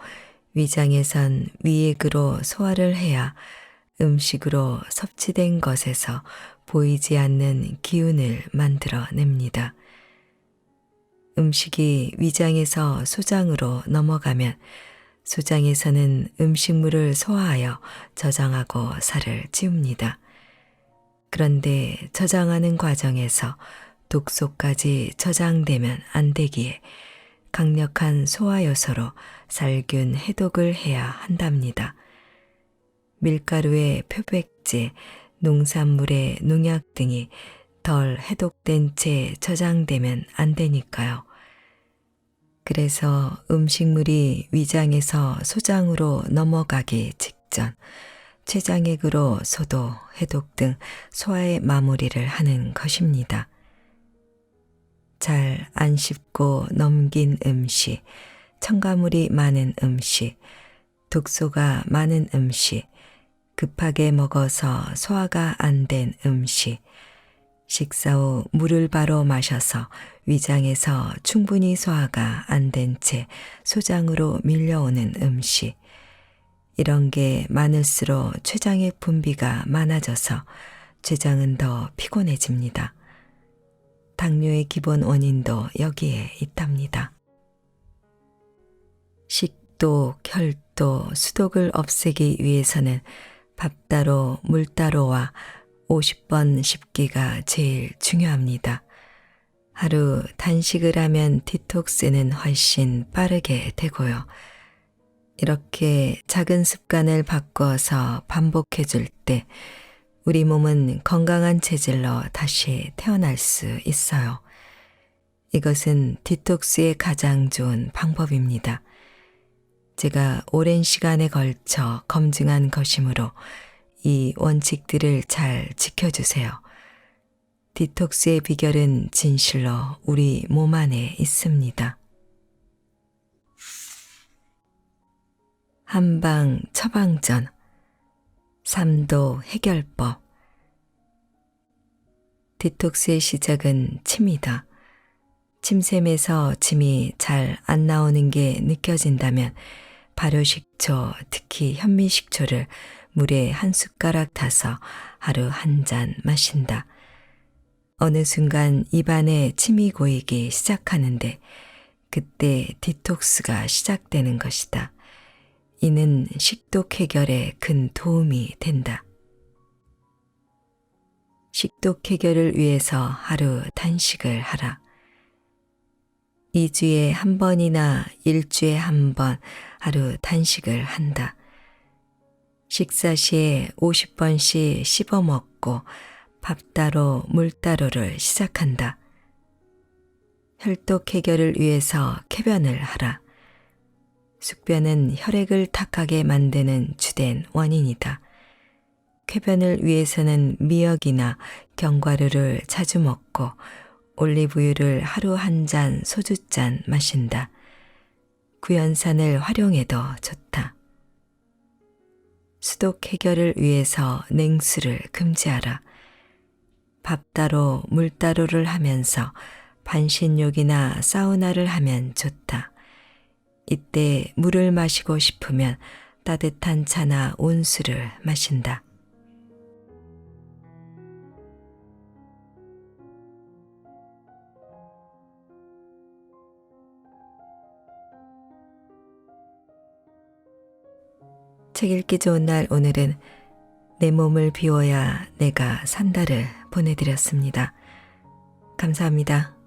위장에선 위액으로 소화를 해야 음식으로 섭취된 것에서 보이지 않는 기운을 만들어냅니다. 음식이 위장에서 소장으로 넘어가면 소장에서는 음식물을 소화하여 저장하고 살을 찌웁니다. 그런데 저장하는 과정에서 독소까지 저장되면 안 되기에 강력한 소화효소로 살균 해독을 해야 한답니다. 밀가루의 표백제, 농산물의 농약 등이 덜 해독된 채 저장되면 안 되니까요. 그래서 음식물이 위장에서 소장으로 넘어가기 직전 췌장액으로 소도, 해독 등 소화의 마무리를 하는 것입니다. 잘 안 씹고 넘긴 음식, 첨가물이 많은 음식, 독소가 많은 음식, 급하게 먹어서 소화가 안 된 음식, 식사 후 물을 바로 마셔서 위장에서 충분히 소화가 안 된 채 소장으로 밀려오는 음식, 이런 게 많을수록 췌장액 분비가 많아져서 췌장은 더 피곤해집니다. 당뇨의 기본 원인도 여기에 있답니다. 식독, 혈독, 수독을 없애기 위해서는 밥 따로 물 따로와 50번 씹기가 제일 중요합니다. 하루 단식을 하면 디톡스는 훨씬 빠르게 되고요. 이렇게 작은 습관을 바꿔서 반복해 줄 때 우리 몸은 건강한 체질로 다시 태어날 수 있어요. 이것은 디톡스의 가장 좋은 방법입니다. 제가 오랜 시간에 걸쳐 검증한 것이므로 이 원칙들을 잘 지켜주세요. 디톡스의 비결은 진실로 우리 몸 안에 있습니다. 한방 처방전 3도 해결법. 디톡스의 시작은 침이다. 침샘에서 침이 잘 안 나오는 게 느껴진다면 발효식초, 특히 현미식초를 물에 한 숟가락 타서 하루 한 잔 마신다. 어느 순간 입안에 침이 고이기 시작하는데 그때 디톡스가 시작되는 것이다. 이는 식독 해결에 큰 도움이 된다. 식독 해결을 위해서 하루 단식을 하라. 2주에 한 번이나 1주에 한 번 하루 단식을 한다. 식사 시에 50번씩 씹어 먹고 밥 따로 물 따로를 시작한다. 혈독 해결을 위해서 쾌변을 하라. 숙변은 혈액을 탁하게 만드는 주된 원인이다. 쾌변을 위해서는 미역이나 견과류를 자주 먹고 올리브유를 하루 한 잔 소주잔 마신다. 구연산을 활용해도 좋다. 수독 해결을 위해서 냉수를 금지하라. 밥 따로 물 따로를 하면서 반신욕이나 사우나를 하면 좋다. 이때 물을 마시고 싶으면 따뜻한 차나 온수를 마신다. 책 읽기 좋은 날 오늘은 내 몸을 비워야 내가 산다를 보내드렸습니다. 감사합니다.